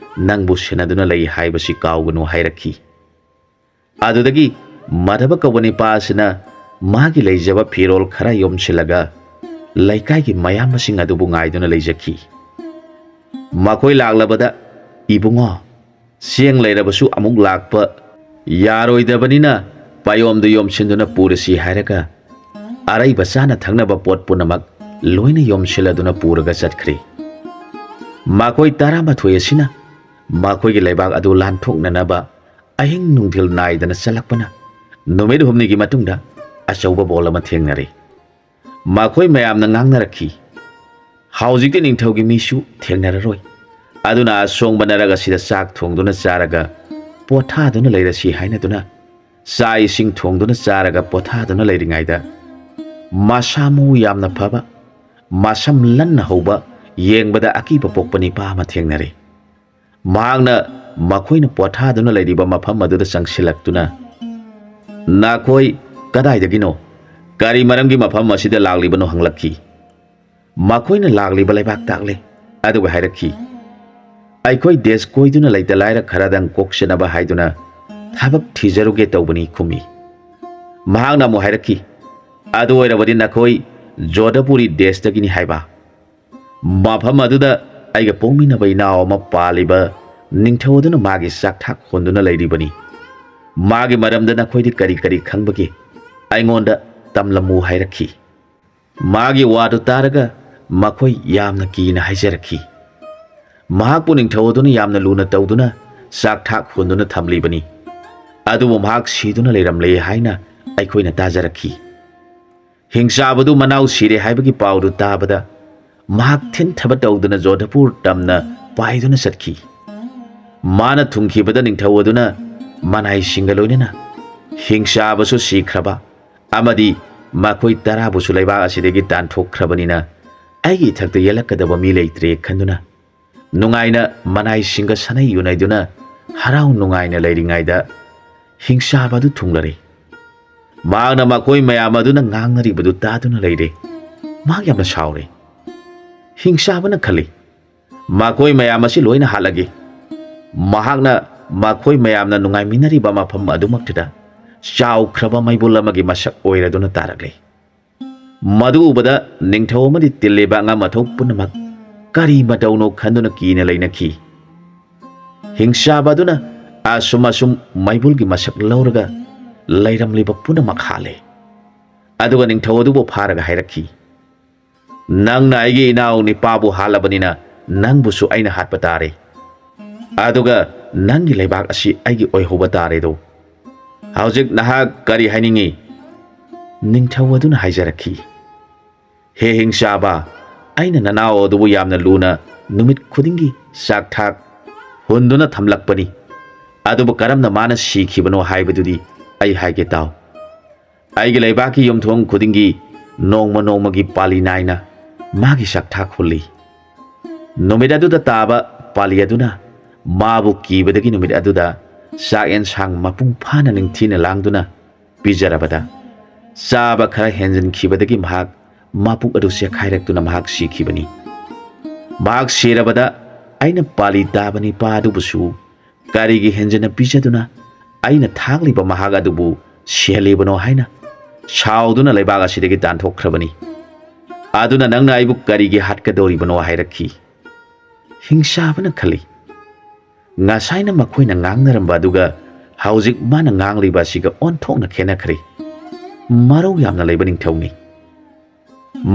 ꯅꯪꯕꯨ ꯁꯦꯟꯅꯗꯨꯅ ꯂꯩ ꯍꯥꯏꯕꯁꯤ ꯀꯥꯎꯒꯅꯨ ꯍꯥꯏꯔꯛꯈꯤ꯫ ꯑꯗꯨꯗꯒꯤ ꯃꯥꯙꯕ ꯀꯧꯕ ꯅꯤꯄꯥꯁꯤꯅ ꯃꯥꯒꯤ ꯂꯩꯖꯕ ꯐꯤꯔꯣꯜ ꯈꯔ ꯌꯣꯝꯁꯤꯜꯂꯒ ꯂꯩꯀꯥꯏꯒꯤ ꯃꯌꯥꯝꯕꯁꯤꯡ ꯑꯗꯨꯕꯨ ꯉꯥꯏꯗꯨꯅ ꯂꯩꯖꯈꯤ꯫ ꯃꯈꯣꯏ ꯂꯥꯛꯂꯕꯗ, ꯏꯕꯨꯡꯉꯣ, ꯆꯦꯡ ꯂꯩꯔꯕꯁꯨ ꯑꯃꯨꯛ ꯂꯥꯛꯄ ꯌꯥꯔꯣꯏꯗꯕꯅꯤꯅ ꯄꯥꯌꯣꯝꯗ ꯌꯣꯝꯁꯤꯟꯗꯨꯅ ꯄꯨꯔꯁꯤ ꯍꯥꯏꯔꯒ ꯑꯔꯩꯕ ꯆꯥꯅ ꯊꯛꯅꯕ ꯄꯣꯠ ꯄꯨꯝꯅꯃꯛ ꯂꯣꯏꯅ ꯌꯣꯝꯁꯤꯜꯂꯗꯨꯅ ꯄꯨꯔꯒ ꯆꯠꯈ꯭ꯔꯦ꯫ ꯃꯈꯣꯏ 11 ꯑꯁꯤꯅ ꯃꯈꯣꯏꯒꯤ ꯂꯩꯕꯥꯛ ꯑꯗꯨ ꯂꯥꯟꯊꯣꯛꯅꯅꯕ ꯑꯍꯤꯡ ꯅꯨꯡꯊꯤꯜ ꯅꯥꯏꯗꯅ ꯆꯠꯂꯛꯄꯅ ꯅꯨꯃꯤꯠ 6ꯅꯤꯒꯤ ꯃꯇꯨꯡꯗ ꯑꯆꯧꯕ ꯕꯣꯜ ꯑꯃ ꯊꯦꯡꯅꯔꯦ꯫ ꯃꯈꯣꯏ ꯃꯌꯥꯝꯅ ꯉꯥꯡꯅꯔꯛꯈꯤ, ꯍꯧꯖꯤꯛꯇꯤ ꯅꯤꯡꯊꯧꯒꯤ ꯃꯤꯁꯨ ꯊꯦꯡꯅꯔꯔꯣꯏ, ꯑꯗꯨꯅ ꯑꯁꯣꯡꯕ ꯅꯔꯛ ꯑꯁꯤꯗ ꯆꯥꯛ ꯊꯣꯡꯗꯨꯅ ꯆꯥꯔꯒ ꯄꯣꯊꯥꯗꯨꯅ ꯂꯩꯔꯁꯤ ꯍꯥꯏꯅꯗꯨꯅ ꯆꯥꯛ ꯏꯁꯤꯡ ꯊꯣꯡꯗꯨꯅ ꯆꯥꯔꯒ ꯄꯣꯊꯥꯗꯨꯅ ꯂꯩꯔꯤꯉꯩꯗ ꯃꯁꯥ ꯃꯎ ꯌꯥꯝꯅ ꯐꯕ, ꯃꯁꯝ ꯂꯟꯅ ꯍꯧꯕ, ꯌꯦꯡꯕꯗ ꯑꯀꯤꯕ ꯄꯣꯛꯄ ꯅꯤꯄꯥ ꯑꯃ ꯊꯦꯡꯅꯔꯦ꯫ ꯃꯍꯥꯛꯅ ꯃꯈꯣꯏꯅ ꯄꯣꯊꯥꯗꯨꯅ ꯂꯩꯔꯤꯕ ꯃꯐꯝ ꯑꯗꯨꯗ ꯆꯪꯁꯤꯜꯂꯛꯇꯨꯅ, ꯅꯈꯣꯏ ꯀꯗꯥꯏꯗꯒꯤꯅꯣ, ꯀꯔꯤ ꯃꯔꯝꯒꯤ ꯃꯐꯝ ꯑꯁꯤꯗ ꯂꯥꯛꯂꯤꯕꯅꯣ ꯍꯪꯂꯛꯈꯤ꯫ ꯃꯈꯣꯏꯅ ꯂꯥꯛꯂꯤꯕ ꯂꯩꯕꯥꯛ ꯇꯥꯛꯂꯦ꯫ ꯑꯗꯨꯒ ꯍꯥꯏꯔꯛꯈꯤ, ꯑꯩꯈꯣꯏ ꯗꯦꯁ ꯀꯣꯏꯗꯨꯅ ꯂꯩꯇ ꯂꯥꯏꯔ ꯈꯔꯗꯪ ꯀꯣꯛꯆꯅꯕ ꯍꯥꯏꯗꯨꯅ ꯊꯕꯛ ꯊꯤꯖꯔꯨꯒꯦ ꯇꯧꯕꯅꯤ ꯈꯨꯝꯃꯤ꯫ ꯃꯍꯥꯛꯅ ꯑꯃꯨꯛ ꯍꯥꯏꯔꯛꯈꯤ, ꯑꯗꯨ ꯑꯣꯏꯔꯕꯗꯤ ꯅꯈꯣꯏ ꯖꯣꯙꯄꯨꯔꯤ ꯗꯦꯁꯇꯒꯤꯅꯤ ꯍꯥꯏꯕ? ꯃꯐꯝ ꯑꯗꯨꯗ ꯑꯩꯒ ꯄꯣꯛꯃꯤꯟꯅꯕ ꯏꯅꯥꯎ ꯑꯃ ꯄꯥꯜꯂꯤꯕ ꯅꯤꯡꯊꯧ ꯑꯗꯨꯅ ꯃꯥꯒꯤ ꯆꯥꯛꯊꯥꯛ ꯍꯣꯟꯗꯨꯅ ꯂꯩꯔꯤꯕꯅꯤ꯫ ꯃꯥꯒꯤ ꯃꯔꯝꯗ ꯅꯈꯣꯏꯗꯤ ꯀꯔꯤ ꯈꯪꯕꯒꯦ ꯑꯩꯉꯣꯟꯗ ꯇꯝꯂꯝꯃꯨ ꯍꯥꯏꯔꯛꯈꯤ꯫ ꯃꯥꯒꯤ ꯋꯥꯗꯨ ꯇꯥꯔꯒ ꯃꯈꯣꯏ ꯌꯥꯝꯅ ꯀꯤꯅ ꯍꯥꯏꯖꯔꯛꯈꯤ꯫ ꯃꯍꯥꯛꯄꯨ ꯅꯤꯡꯊꯧ ꯑꯗꯨꯅ ꯌꯥꯝꯅ ꯂꯨꯅ ꯇꯧꯗꯨꯅ ꯆꯥꯛꯊꯥꯛ ꯍꯣꯟꯗꯨꯅ ꯊꯝꯂꯤꯕꯅꯤ, ꯑꯗꯨꯕꯨ ꯃꯍꯥꯛ ꯁꯤꯗꯨꯅ ꯂꯩꯔꯝꯂꯦ ꯍꯥꯏꯅ ꯑꯩꯈꯣꯏꯅ ꯇꯥꯖꯔꯛꯈꯤ꯫ ꯍꯤꯡꯆꯥꯕꯗꯨ ꯃꯅꯥꯎ ꯁꯤꯔꯦ ꯍꯥꯏꯕꯒꯤ ꯄꯥꯎꯗꯨ ꯇꯥꯕꯗ ꯃꯍꯥꯛ ꯊꯤꯟꯊꯕ ꯇꯧꯗꯨꯅ ꯖꯣꯙꯄꯨꯔ ꯇꯝꯅ ꯄꯥꯏꯗꯨꯅ ꯆꯠꯈꯤ꯫ ꯃꯥꯅ ꯊꯨꯡꯈꯤꯕꯗ ꯅꯤꯡꯊꯧ ꯑꯗꯨꯅ ꯃꯅꯥꯏꯁꯤꯡꯒ ꯂꯣꯏꯅꯅ ꯍꯤꯡꯆꯥꯕꯁꯨ ꯁꯤꯈ꯭ꯔꯕ ꯑꯃꯗꯤ ꯃꯈꯣꯏ 10ꯕꯨꯁꯨ ꯂꯩꯕꯥꯛ ꯑꯁꯤꯗꯒꯤ ꯇꯥꯟꯊꯣꯛꯈ꯭ꯔꯕꯅꯤꯅ ꯑꯩꯒꯤ ꯏꯊꯛꯇ ꯌꯦꯜꯂꯛꯀꯗꯕ ꯃꯤ ꯂꯩꯇ꯭ꯔꯦ ꯈꯟꯗꯨꯅ ꯅꯨꯡꯉꯥꯏꯅ ꯃꯅꯥꯏꯁꯤꯡꯒ ꯁꯅꯩ ꯌꯨꯅꯩꯗꯨꯅ ꯍꯔꯥꯎ ꯅꯨꯡꯉꯥꯏꯅ ꯂꯩꯔꯤꯉꯩꯗ ꯍꯤꯡꯆꯥꯕ ꯑꯗꯨ ꯊꯨꯡꯂꯔꯦ꯫ ꯃꯍꯥꯛꯅ ꯃꯈꯣꯏ ꯃꯌꯥꯝ ꯑꯗꯨꯅ ꯉꯥꯡꯅꯔꯤꯕꯗꯨ ꯇꯥꯗꯨꯅ ꯂꯩꯔꯦ꯫ ꯃꯍꯥꯛ ꯌꯥꯝꯅ ꯁꯥꯎꯔꯦ꯫ ꯍꯤꯡꯆꯥꯕꯅ ꯈꯜꯂꯤ, ꯃꯈꯣꯏ ꯃꯌꯥꯝ ꯑꯁꯤ ꯂꯣꯏꯅ ꯍꯥꯠꯂꯒꯦ꯫ ꯃꯍꯥꯛꯅ makhoi mayamna nungai minari ba mafam adumaktida chau khraba maibul amagi masak oiraduna tarakle madu ubada ningthau amadi tilleba nga mathau punamak kari madauno khanduna kina lainakhi hingsa baduna asum maibul gi masak lauraga lairamliba punamak hale aduga ningthau adubo pharaga hairakhi nangna aigi inau ni pabu halabanina nangbusu aina hatpa tare aduga nangi leibak asi aigi oihoba tare do haujik naha kari hainingi ningthau aduna haijarakhi he hingsaba aina nanao adubu yamna luna numit khudingi sak thak hunduna thamlakpani adubu karamna mana sikhibano haibadudi ai haige taw aigi leibaki yumthong khudingi nongma gi pali naina magi sak thak khulli numit aduda taba pali aduna mabu kibadagi numit aduda sak en sang mapung phana ningthina langduna pijarabada saba khara henjin khibadagi mahak mapuk adu se khairak mahak sikhibani mahak sirabada aina pali tabani padu busu karigi henjana pijaduna aina thakliba mahak adubu shelibano haina chauduna leibaga sidagi tanthokhrabani aduna nangna aibu karigi hatkadoribano hairakhi hingsabana khali ngasaina makhoina ngangnaramba aduga haujik mana ngangliba siga onthokna khenakhri marau yamna leiba ningthauni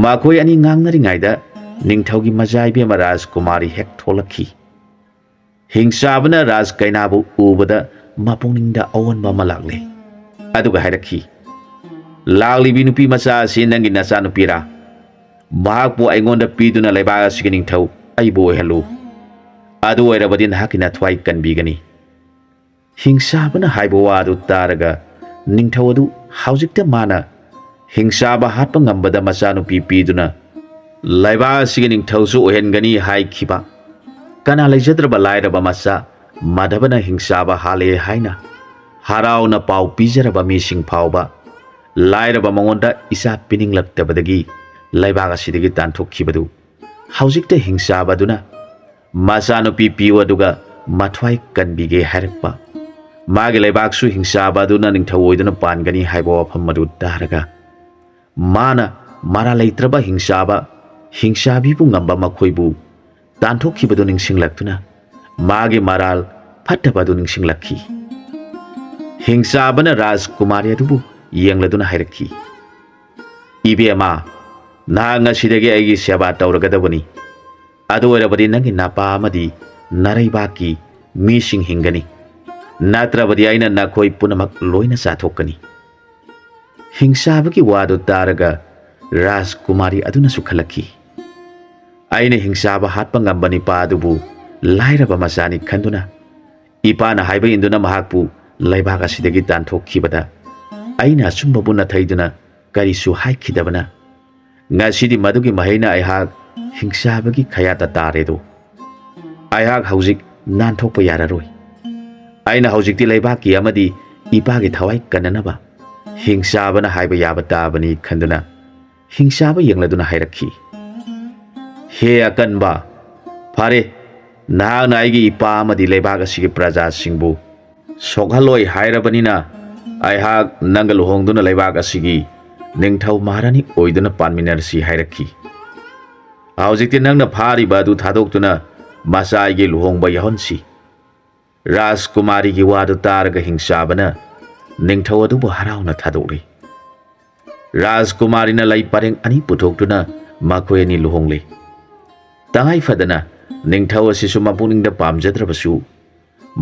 makhoi ani ngangnari ngaida ningthaugi majaibe maraj kumari hek tholakhi hingsabana raj kainabu ubada mapungninda awanba malagle aduga hairakhi lagli binupi macha sinangi nacha nupira mahakbu aingonda piduna leibaga siga ningthau aibo hello adu oirabadi nahakina thwai kanbigani hingsabana haibo adu taraga ningthau adu haujikta mana hingsaba hatpa ngambada masanu piduna laiba siga ningthausu ohengani haikhiba kana leijadraba lairaba masa madhabana hingsaba hale haina harauna pau pijaraba mising phauba lairaba mangonda isa pininglaktabadagi laibaga sidagi tanthokkhibadu haujikta hingsabaduna masanu piwa aduga mathwai kanbige harakpa magi leibaksu hingsabaduna ningthau oiduna pangani haibo afamadu taraga mana mara leitraba hingsabi bu ngamba makhoibu tanthokkhibadu ningsinglaktuna magi maral phattabadu ningsinglakhi hingsabana rajkumari adubu yengladuna hairakhi ibema na ngasidagi aigi seba tawragadabani adu oirabadi nangi napa amadi naraibaki mising hingani natrabadi aina nakhoi punamak loina sathokani hingsabagi wadu taraga rajkumari aduna sukhalakhi aina hingsaba hatpa ngambani padubu lairaba masani khanduna ipana haiba induna mahakpu laibaga sidagi tanthokkhibada aina sumbabu nathaiduna karisu haikhidabana ngasidi madugi mahaina aihak hingsabagi khayata taredo aihak haujik nanthokpa yararoi aina haujikti laibaki amadi ipagi thawai kananaba hingsabana haiba yaba tabani khanduna hingsaba yengladuna hairakhi he akanba phare nahana aigi ipa amadi leibaga sigi praja singbu sokhaloi hairabanina aihak nangal hongduna leibaga sigi ningthau maharani oiduna panminarsi hairakhi haujikti nangna phari badu thadoktuna masai gi luhongba yahonsi rajkumari gi wadu taraga hingsabana ningthau adubu harauna thadori rajkumari na lai pareng ani puthokduna makhoi ani luhongle tangai fadana ningthau asisu mapungda pamjadrabasu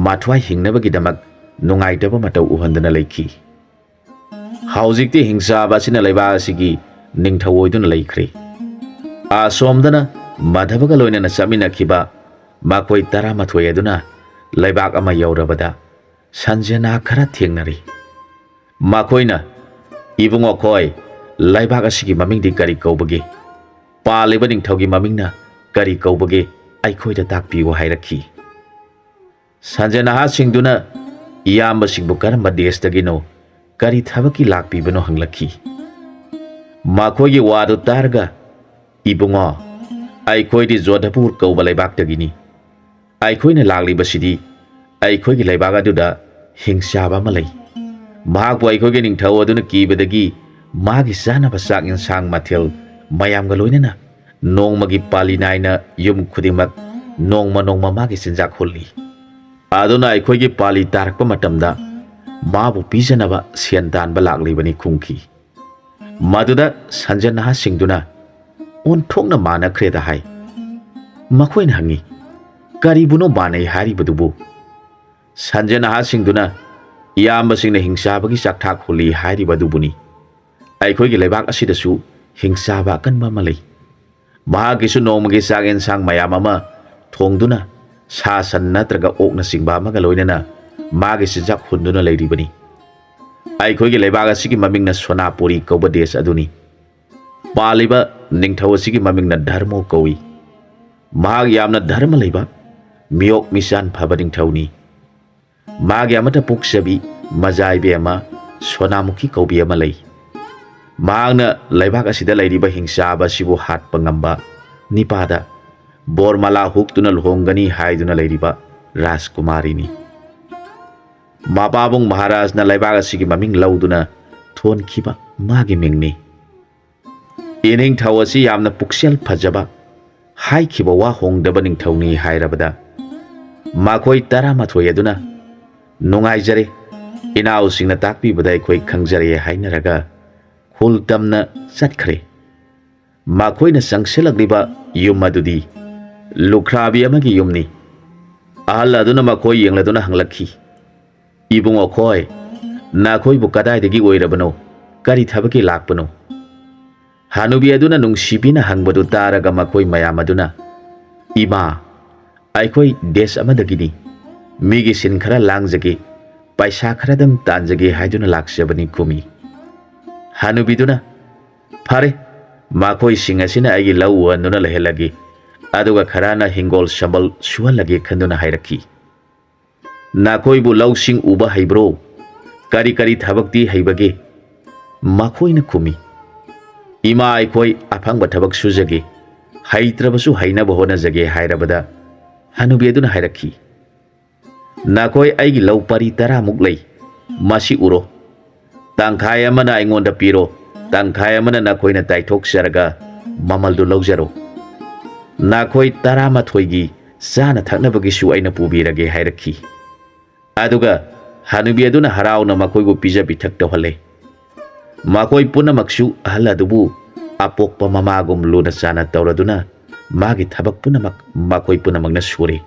mathwai hingnabagi damak nungaitaba matau uhandana leikhi haujikti hingsaba sina leiba asigi ningthau oiduna leikhre asomdana madhabaga loinana chaminakhiba makhoi 12 aduna leibak ama yaurabada sanjana khara thengnari makoina ibungo khoi laibak asigi mamingdi kari kaubage paleba ningthaugi mamingna kari kaubage aikhoida takpiwo hairakhi sanjana ha singduna iyamba singbu karamba desdagino kari thabaki lakpibano hanglakhi makhoigi wadu targa ibungo aikhoidi Jodhpur kauba laibak tagini aikhoina lagli basidi ꯑꯩꯈꯣꯏꯒꯤ ꯂꯩꯕꯥꯛ ꯑꯗꯨꯗ ꯍꯤꯡꯆꯥꯕ ꯑꯃ ꯂꯩ꯫ ꯃꯍꯥꯛꯄꯨ ꯑꯩꯈꯣꯏꯒꯤ ꯅꯤꯡꯊꯧ ꯑꯗꯨꯅ ꯀꯤꯕꯗꯒꯤ ꯃꯥꯒꯤ ꯆꯥꯅꯕ ꯆꯥꯛ ꯌꯦꯟꯁꯥꯡ ꯃꯊꯦꯜ ꯃꯌꯥꯝꯒ ꯂꯣꯏꯅꯅ ꯅꯣꯡꯃꯒꯤ ꯄꯥꯂꯤ ꯅꯥꯏꯅ ꯌꯨꯝ ꯈꯨꯗꯤꯡꯃꯛ ꯅꯣꯡꯃ ꯃꯥꯒꯤ ꯆꯤꯟꯖꯥꯛ ꯍꯨꯜꯂꯤ꯫ ꯑꯗꯨꯅ ꯑꯩꯈꯣꯏꯒꯤ ꯄꯥꯂꯤ ꯇꯥꯔꯛꯄ ꯃꯇꯝꯗ ꯃꯥꯕꯨ ꯄꯤꯖꯅꯕ ꯁꯦꯟ ꯇꯥꯟꯕ ꯂꯥꯛꯂꯤꯕꯅꯤ ꯈꯨꯝꯈꯤ꯫ ꯃꯗꯨꯗ ꯁꯟꯖ ꯅꯍꯥꯁꯤꯡꯗꯨꯅ ꯑꯣꯟꯊꯣꯛꯅ ꯃꯥꯟꯅꯈ꯭ꯔꯦꯗ ꯍꯥꯏ꯫ ꯃꯈꯣꯏꯅ ꯍꯪꯉꯤ, ꯀꯔꯤꯕꯨꯅꯣ ꯃꯥꯟꯅꯩ ꯍꯥꯏꯔꯤꯕꯗꯨꯕꯨ? ꯁꯟꯖ ꯅꯍꯥꯁꯤꯡꯗꯨꯅ ꯏꯌꯥꯝꯕꯁꯤꯡꯅ ꯍꯤꯡꯆꯥꯕꯒꯤ ꯆꯥꯛꯊꯥꯛ ꯍꯨꯜꯂꯤ ꯍꯥꯏꯔꯤꯕꯗꯨꯕꯨꯅꯤ꯫ ꯑꯩꯈꯣꯏꯒꯤ ꯂꯩꯕꯥꯛ ꯑꯁꯤꯗꯁꯨ ꯍꯤꯡꯆꯥꯕ ꯑꯀꯟꯕ ꯑꯃ ꯂꯩ꯫ ꯃꯍꯥꯛꯀꯤꯁꯨ ꯅꯣꯡꯃꯒꯤ ꯆꯥꯛ ꯌꯦꯟꯁꯥꯡ ꯃꯌꯥꯝ ꯑꯃ ꯊꯣꯡꯗꯨꯅ ꯁꯥ ꯁꯟ ꯅꯠꯇ꯭ꯔꯒ ꯑꯣꯛꯅꯆꯤꯡꯕ ꯑꯃꯒ ꯂꯣꯏꯅꯅ ꯃꯥꯒꯤ ꯆꯤꯟꯖꯥꯛ ꯍꯨꯟꯗꯨꯅ ꯂꯩꯔꯤꯕꯅꯤ꯫ ꯑꯩꯈꯣꯏꯒꯤ ꯂꯩꯕꯥꯛ ꯑꯁꯤꯒꯤ ꯃꯃꯤꯡꯅ ꯁꯣꯅꯥꯄꯨꯔꯤ ꯀꯧꯕ ꯗꯦꯁ ꯑꯗꯨꯅꯤ꯫ ꯄꯥꯜꯂꯤꯕ ꯅꯤꯡꯊꯧ ꯑꯁꯤꯒꯤ ꯃꯃꯤꯡꯅ ꯙꯔꯃꯣ ꯀꯧꯏ꯫ ꯃꯍꯥꯛ ꯌꯥꯝꯅ ꯙꯔꯃ ꯂꯩꯕ ꯃꯤꯌꯣꯛ ꯃꯤꯆꯥꯟ ꯐꯕ ꯅꯤꯡꯊꯧꯅꯤ꯫ ꯃꯥꯒꯤ ꯑꯃꯠꯇ ꯄꯣꯛꯆꯕꯤ ꯃꯖꯥꯏꯕꯤ ꯑꯃ ꯁꯣꯅꯥꯃꯨꯈꯤ ꯀꯧꯕꯤ ꯑꯃ ꯂꯩ꯫ ꯃꯍꯥꯛꯅ ꯂꯩꯕꯥꯛ ꯑꯁꯤꯗ ꯂꯩꯔꯤꯕ ꯍꯤꯡꯆꯥꯕ ꯑꯁꯤꯕꯨ ꯍꯥꯠꯄ ꯉꯝꯕ ꯅꯤꯄꯥꯗ ꯕꯣꯔꯃꯥꯂꯥ ꯍꯨꯛꯇꯨꯅ ꯂꯨꯍꯣꯡꯒꯅꯤ ꯍꯥꯏꯗꯨꯅ ꯂꯩꯔꯤꯕ ꯔꯥꯖꯀꯨꯃꯥꯔꯤꯅꯤ꯫ ꯃꯄꯥꯕꯨꯡ ꯃꯍꯥꯔꯥꯖꯅ ꯂꯩꯕꯥꯛ ꯑꯁꯤꯒꯤ ꯃꯃꯤꯡ ꯂꯧꯗꯨꯅ ꯊꯣꯟꯈꯤꯕ ꯃꯥꯒꯤ ꯃꯤꯡꯅꯤ꯫ ꯏꯅꯤꯡꯊꯧ ꯑꯁꯤ ꯌꯥꯝꯅ ꯄꯨꯛꯆꯦꯜ ꯐꯖꯕ ꯍꯥꯏꯈꯤꯕ ꯋꯥ ꯍꯣꯡꯗꯕ ꯅꯤꯡꯊꯧꯅꯤ ꯍꯥꯏꯔꯕꯗ ꯃꯈꯣꯏ 11 ꯑꯗꯨꯅ ꯅꯨꯡꯉꯥꯏꯖꯔꯦ, ꯏꯅꯥꯎꯁꯤꯡꯅ ꯇꯥꯛꯄꯤꯕꯗ ꯑꯩꯈꯣꯏ ꯈꯪꯖꯔꯦ ꯍꯥꯏꯅꯔꯒ ꯈꯨꯜ ꯇꯝꯅ ꯆꯠꯈ꯭ꯔꯦ꯫ ꯃꯈꯣꯏꯅ ꯆꯪꯁꯤꯜꯂꯛꯂꯤꯕ ꯌꯨꯝ ꯑꯗꯨꯗꯤ ꯂꯨꯈ꯭ꯔꯥꯕꯤ ꯑꯃꯒꯤ ꯌꯨꯝꯅꯤ꯫ ꯑꯍꯜ ꯑꯗꯨꯅ ꯃꯈꯣꯏ ꯌꯦꯡꯂꯗꯨꯅ ꯍꯪꯂꯛꯈꯤ, ꯏꯕꯨꯡꯉꯣ ꯈꯣꯏ, ꯅꯈꯣꯏꯕꯨ ꯀꯗꯥꯏꯗꯒꯤ ꯑꯣꯏꯔꯕꯅꯣ? ꯀꯔꯤ ꯊꯕꯛꯀꯤ ꯂꯥꯛꯄꯅꯣ? ꯍꯅꯨꯕꯤ ꯑꯗꯨꯅ ꯅꯨꯡꯁꯤꯕꯤꯅ ꯍꯪꯕꯗꯨ ꯇꯥꯔꯒ ꯃꯈꯣꯏ ꯃꯌꯥꯝ ꯑꯗꯨꯅ, ꯏꯃꯥ, ꯑꯩꯈꯣꯏ ꯗꯦꯁ ꯑꯃꯗꯒꯤꯅꯤ, ꯃꯤꯒꯤ ꯁꯤꯟ ꯈꯔ ꯂꯥꯡꯖꯒꯦ, ꯄꯩꯁꯥ ꯈꯔꯗꯪ ꯇꯥꯟꯖꯒꯦ ꯍꯥꯏꯗꯨꯅ ꯂꯥꯛꯆꯕꯅꯤ ꯈꯨꯝꯃꯤ꯫ ꯍꯅꯨꯕꯤꯗꯨꯅ, ꯐꯔꯦ, ꯃꯈꯣꯏꯁꯤꯡ ꯑꯁꯤꯅ ꯑꯩꯒꯤ ꯂꯧ ꯎꯍꯟꯗꯨꯅ ꯂꯩꯍꯜꯂꯒꯦ, ꯑꯗꯨꯒ ꯈꯔꯅ ꯍꯤꯡꯒꯣꯜ ꯁꯝꯕꯜ ꯁꯨꯍꯜꯂꯒꯦ ꯈꯟꯗꯨꯅ ꯍꯥꯏꯔꯛꯈꯤ꯫ ꯅꯈꯣꯏꯕꯨ ꯂꯧꯁꯤꯡ ꯎꯕ ꯍꯩꯕ꯭ꯔꯣ? ꯀꯔꯤ ꯀꯔꯤ ꯊꯕꯛꯇꯤ ꯍꯩꯕꯒꯦ? ꯃꯈꯣꯏꯅ ꯈꯨꯝꯃꯤ, ꯏꯃꯥ, ꯑꯩꯈꯣꯏ ꯑꯐꯪꯕ ꯊꯕꯛ ꯁꯨꯖꯒꯦ, ꯍꯩꯇ꯭ꯔꯕꯁꯨ ꯍꯩꯅꯕ ꯍꯣꯠꯅꯖꯒꯦ ꯍꯥꯏꯔꯕꯗ ꯍꯅꯨꯕꯤ ꯑꯗꯨꯅ ꯍꯥꯏꯔꯛꯈꯤ, ꯅꯈꯣꯏ ꯑꯩꯒꯤ ꯂꯧ ꯄꯔꯤ 10 ꯂꯩ, ꯃꯁꯤ ꯎꯔꯣ, ꯇꯪꯈꯥꯏ ꯑꯃꯅ ꯑꯩꯉꯣꯟꯗ ꯄꯤꯔꯣ, ꯇꯪꯈꯥꯏ ꯑꯃꯅ ꯅꯈꯣꯏꯅ ꯇꯥꯏꯊꯣꯛꯆꯔꯒ ꯃꯃꯜꯗꯨ ꯂꯧꯖꯔꯣ꯫ ꯅꯈꯣꯏ 11ꯒꯤ ꯆꯥꯅ ꯊꯛꯅꯕꯒꯤꯁꯨ ꯑꯩꯅ ꯄꯨꯕꯤꯔꯒꯦ ꯍꯥꯏꯔꯛꯈꯤ꯫ ꯑꯗꯨꯒ ꯍꯅꯨꯕꯤ ꯑꯗꯨꯅ ꯍꯔꯥꯎꯅ ꯃꯈꯣꯏꯕꯨ ꯄꯤꯖ ꯄꯤꯊꯛ ꯇꯧꯍꯜꯂꯦ꯫ ꯃꯈꯣꯏ ꯄꯨꯝꯅꯃꯛꯁꯨ ꯑꯍꯜ ꯑꯗꯨꯕꯨ ꯑꯄꯣꯛꯄ ꯃꯃꯥꯒꯨꯝ ꯂꯨꯅ ꯆꯥꯟꯅ ꯇꯧꯔꯗꯨꯅ ꯃꯥꯒꯤ ꯊꯕꯛ ꯄꯨꯝꯅꯃꯛ ꯃꯈꯣꯏ ꯄꯨꯝꯅꯃꯛꯅ ꯁꯨꯔꯦ꯫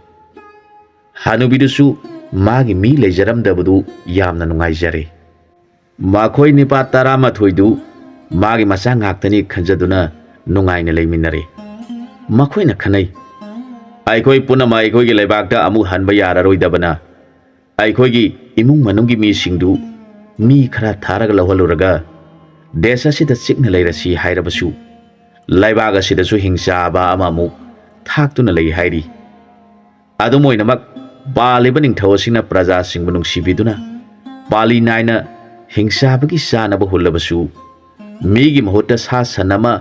ꯍꯅꯨꯕꯤꯗꯨꯁꯨ ꯃꯥꯒꯤ ꯃꯤ ꯂꯩꯖꯔꯝꯗꯕꯗꯨ ꯌꯥꯝꯅ ꯅꯨꯡꯉꯥꯏꯖꯔꯦ꯫ ꯃꯈꯣꯏ ꯅꯤꯄꯥ 11ꯗꯨ ꯃꯥꯒꯤ ꯃꯆꯥ ꯉꯥꯛꯇꯅꯤ ꯈꯟꯖꯗꯨꯅ ꯅꯨꯡꯉꯥꯏꯅ ꯂꯩꯃꯤꯟꯅꯔꯦ꯫ ꯃꯈꯣꯏꯅ ꯈꯟꯅꯩ, ꯑꯩꯈꯣꯏ ꯄꯨꯝꯅꯃꯛ ꯑꯩꯈꯣꯏꯒꯤ ꯂꯩꯕꯥꯛꯇ ꯑꯃꯨꯛ ꯍꯟꯕ ꯌꯥꯔꯔꯣꯏꯗꯕꯅ ꯑꯩꯈꯣꯏꯒꯤ ꯏꯃꯨꯡ ꯃꯅꯨꯡꯒꯤ ꯃꯤꯁꯤꯡꯗꯨ ꯃꯤ ꯈꯔ ꯊꯥꯔꯒ ꯂꯧꯍꯜꯂꯨꯔꯒ ꯗꯦꯁ ꯑꯁꯤꯗ ꯆꯤꯛꯅ ꯂꯩꯔꯁꯤ ꯍꯥꯏꯔꯕꯁꯨ ꯂꯩꯕꯥꯛ ꯑꯁꯤꯗꯁꯨ ꯍꯤꯡꯆꯥꯕ ꯑꯃꯃꯨꯛ ꯊꯥꯛꯇꯨꯅ ꯂꯩ ꯍꯥꯏꯔꯤ꯫ ꯑꯗꯨꯝ ꯑꯣꯏꯅꯃꯛ ꯄꯥꯜꯂꯤꯕ ꯅꯤꯡꯊꯧ ꯑꯁꯤꯅ ꯄ꯭ꯔꯖꯥꯁꯤꯡꯕꯨ ꯅꯨꯡꯁꯤꯕꯤꯗꯨꯅ ꯄꯥꯂꯤ ナꯏꯅ ꯍꯤꯡꯆꯥꯕꯒꯤ ꯆꯥꯅꯕ ꯍꯨꯜꯂꯕꯁꯨ ꯃꯤꯒꯤ ꯃꯍꯨꯠꯇ ꯁꯥ ꯁꯟ ꯑꯃ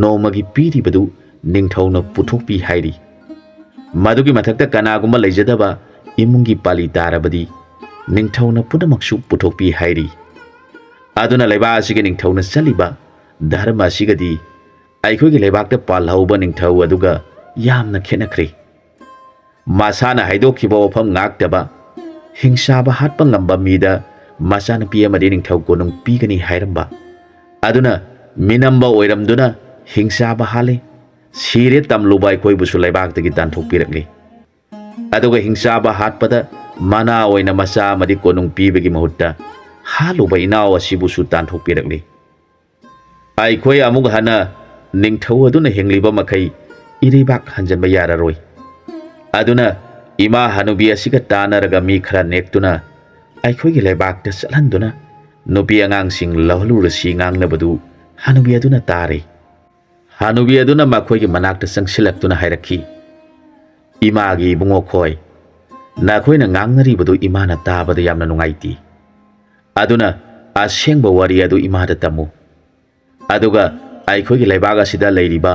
ꯅꯣꯡꯃꯒꯤ ꯄꯤꯔꯤꯕꯗꯨ ꯅꯤꯡꯊꯧꯅ ꯄꯨꯊꯣꯛꯄꯤ ꯍꯥꯏꯔꯤ꯫ ꯃꯗꯨꯒꯤ ꯃꯊꯛꯇ ꯀꯅꯥꯒꯨꯝꯕ ꯂꯩꯖꯗꯕ ꯏꯃꯨꯡꯒꯤ ꯄꯥꯂꯤ ꯇꯥꯔꯕꯗꯤ ꯅꯤꯡꯊꯧꯅ ꯄꯨꯝꯅꯃꯛꯁꯨ ꯄꯨꯊꯣꯛꯄꯤ ꯍꯥꯏꯔꯤ꯫ ꯑꯗꯨꯅ ꯂꯩꯕꯥꯛ ꯑꯁꯤꯒꯤ ꯅꯤꯡꯊꯧꯅ ꯆꯠꯂꯤꯕ ꯙꯔꯃ ꯑꯁꯤꯒꯗꯤ ꯑꯩꯈꯣꯏꯒꯤ ꯂꯩꯕꯥꯛꯇ ꯄꯥꯜꯍꯧꯕ ꯅꯤꯡꯊꯧ ꯑꯗꯨꯒ ꯌꯥꯝꯅ ꯈꯦꯠꯅꯈ꯭ꯔꯦ꯫ ꯃꯁꯥꯅ ꯍꯥꯏꯗꯣꯛꯈꯤꯕ ꯋꯥꯐꯝ ꯉꯥꯛꯇꯕ ꯍꯤꯡꯆꯥꯕ ꯍꯥꯠꯄ ꯉꯝꯕ ꯃꯤꯗ ꯃꯆꯥꯅꯨꯄꯤ ꯑꯃꯗꯤ ꯅꯤꯡꯊꯧ ꯀꯣꯅꯨꯡ ꯄꯤꯒꯅꯤ ꯍꯥꯏꯔꯝꯕ ꯑꯗꯨꯅ ꯃꯤꯅꯝꯕ ꯑꯣꯏꯔꯝꯗꯨꯅ ꯍꯤꯡꯆꯥꯕ ꯍꯥꯠꯂꯦ, ꯁꯤꯔꯦ ꯇꯝꯂꯨꯕ ꯑꯩꯈꯣꯏꯕꯨꯁꯨ ꯂꯩꯕꯥꯛꯇꯒꯤ ꯇꯥꯟꯊꯣꯛꯄꯤꯔꯛꯂꯦ꯫ ꯑꯗꯨꯒ ꯍꯤꯡꯆꯥꯕ ꯍꯥꯠꯄꯗ ꯃꯅꯥ ꯑꯣꯏꯅ ꯃꯆꯥ ꯑꯃꯗꯤ ꯀꯣꯅꯨꯡ ꯄꯤꯕꯒꯤ ꯃꯍꯨꯠꯇ ꯍꯥꯠꯂꯨꯕ ꯏꯅꯥꯎ ꯑꯁꯤꯕꯨꯁꯨ ꯇꯥꯟꯊꯣꯛꯄꯤꯔꯛꯂꯦ꯫ ꯑꯩꯈꯣꯏ ꯑꯃꯨꯛ ꯍꯟꯅ ꯅꯤꯡꯊꯧ ꯑꯗꯨꯅ ꯍꯤꯡꯂꯤꯕ ꯃꯈꯩ ꯏꯔꯩꯕꯥꯛ ꯍꯟꯖꯟꯕ ꯌꯥꯔꯔꯣꯏ꯫ ꯑꯗꯨꯅ ꯏꯃꯥ ꯍꯅꯨꯕꯤ ꯑꯁꯤꯒ ꯇꯥꯟꯅꯔꯒ ꯃꯤ ꯈꯔ ꯅꯦꯛꯇꯨꯅ ꯑꯩꯈꯣꯏꯒꯤ ꯂꯩꯕꯥꯛꯇ ꯆꯠꯍꯟꯗꯨꯅ ꯅꯨꯄꯤ ꯑꯉꯥꯡꯁꯤꯡ ꯂꯧꯍꯜꯂꯨꯔꯁꯤ ꯉꯥꯡꯅꯕꯗꯨ ꯍꯅꯨꯕꯤ ꯑꯗꯨꯅ ꯇꯥꯔꯦ꯫ ꯍꯅꯨꯕꯤ ꯑꯗꯨꯅ ꯃꯈꯣꯏꯒꯤ ꯃꯅꯥꯛꯇ ꯆꯪꯁꯤꯜꯂꯛꯇꯨꯅ ꯍꯥꯏꯔꯛꯈꯤ, ꯏꯃꯥꯒꯤ ꯏꯕꯨꯡꯉꯣ ꯈꯣꯏ, ꯅꯈꯣꯏꯅ ꯉꯥꯡꯅꯔꯤꯕꯗꯨ ꯏꯃꯥꯅ ꯇꯥꯕꯗ ꯌꯥꯝꯅ ꯅꯨꯡꯉꯥꯏꯇꯦ꯫ ꯑꯗꯨꯅ ꯑꯁꯦꯡꯕ ꯋꯥꯔꯤ ꯑꯗꯨ ꯏꯃꯥꯗ ꯇꯝꯃꯨ, ꯑꯗꯨꯒ ꯑꯩꯈꯣꯏꯒꯤ ꯂꯩꯕꯥꯛ ꯑꯁꯤꯗ ꯂꯩꯔꯤꯕ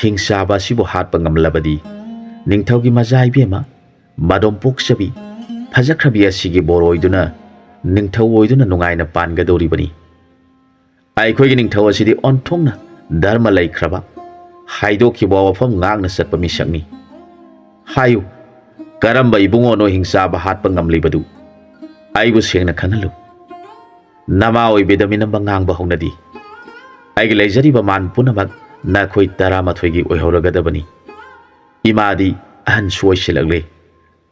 ꯍꯤꯡꯆꯥꯕ ꯑꯁꯤꯕꯨ ꯍꯥꯠꯄ ꯉꯝꯂꯕꯗꯤ ꯅꯤꯡꯊꯧꯒꯤ ꯃꯆꯥ ꯏꯕꯦꯝꯃ ꯃꯗꯣꯝ ꯄꯣꯛꯆꯕꯤ ꯐꯖꯈ꯭ꯔꯕꯤ ꯑꯁꯤꯒꯤ ꯕꯣꯔ ꯑꯣꯏꯗꯨꯅ ꯅꯤꯡꯊꯧ ꯑꯣꯏꯗꯨꯅ ꯅꯨꯡꯉꯥꯏꯅ ꯄꯥꯟꯒꯗꯧꯔꯤꯕꯅꯤ꯫ ꯑꯩꯈꯣꯏꯒꯤ ꯅꯤꯡꯊꯧ ꯑꯁꯤꯗꯤ ꯑꯣꯟꯊꯣꯛꯅ ꯙꯔꯃ ꯂꯩꯈ꯭ꯔꯕ ꯍꯥꯏꯗꯣꯛꯈꯤꯕ ꯋꯥꯐꯝ ꯉꯥꯛꯅ ꯆꯠꯄ ꯃꯤꯁꯛꯅꯤ꯫ ꯍꯥꯏꯌꯨ, ꯀꯔꯝꯕ ꯏꯕꯨꯡꯉꯣꯅꯣ ꯍꯤꯡꯆꯥꯕ ꯍꯥꯠꯄ ꯉꯝꯂꯤꯕꯗꯨ? ꯑꯩꯕꯨ ꯁꯦꯡꯅ ꯈꯟꯍꯜꯂꯨ꯫ ꯅꯃꯥ ꯑꯣꯏꯕꯤꯗ ꯃꯤꯅꯝꯕ ꯉꯥꯡꯕ ꯍꯧꯅꯗꯤ ꯑꯩꯒꯤ ꯂꯩꯖꯔꯤꯕ ꯃꯥꯟ ꯄꯨꯝꯅꯃꯛ ꯅꯈꯣꯏ 12ꯒꯤ ꯑꯣꯏꯍꯧꯔꯒꯗꯕꯅꯤ꯫ ꯏꯃꯥꯗꯤ ꯑꯍꯟꯁꯨ ꯑꯣꯏꯁꯤꯜꯂꯛꯂꯦ,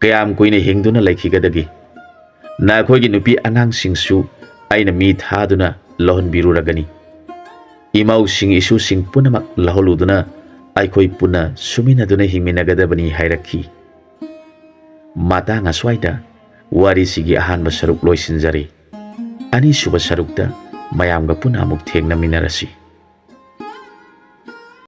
ꯀꯌꯥꯝ ꯀꯨꯏꯅ ꯍꯤꯡꯗꯨꯅ ꯂꯩꯈꯤꯒꯗꯒꯦ? ꯅꯈꯣꯏꯒꯤ ꯅꯨꯄꯤ ꯑꯉꯥꯡꯁꯤꯡꯁꯨ ꯑꯩꯅ ꯃꯤ ꯊꯥꯗꯨꯅ ꯂꯧꯍꯟꯕꯤꯔꯨꯔꯒꯅꯤ꯫ ꯏꯃꯧꯁꯤꯡ ꯏꯁꯨꯁꯤꯡ ꯄꯨꯝꯅꯃꯛ ꯂꯧꯍꯜꯂꯨꯗꯨꯅ ꯑꯩꯈꯣꯏ ꯄꯨꯟꯅ ꯁꯨꯃꯤꯟꯅꯗꯨꯅ ꯍꯤꯡꯃꯤꯟꯅꯒꯗꯕꯅꯤ ꯍꯥꯏꯔꯛꯈꯤ꯫ ꯃꯇꯥꯡ ꯑꯁ꯭ꯋꯥꯏꯗ ꯋꯥꯔꯤꯁꯤꯒꯤ ꯑꯍꯥꯟꯕ ꯁꯔꯨꯛ ꯂꯣꯏꯁꯤꯟꯖꯔꯦ꯫ ꯑꯅꯤꯁꯨꯕ ꯁꯔꯨꯛꯇ ꯃꯌꯥꯝꯒ ꯄꯨꯟꯅ ꯑꯃꯨꯛ ꯊꯦꯡꯅꯃꯤꯟꯅꯔꯁꯤ꯫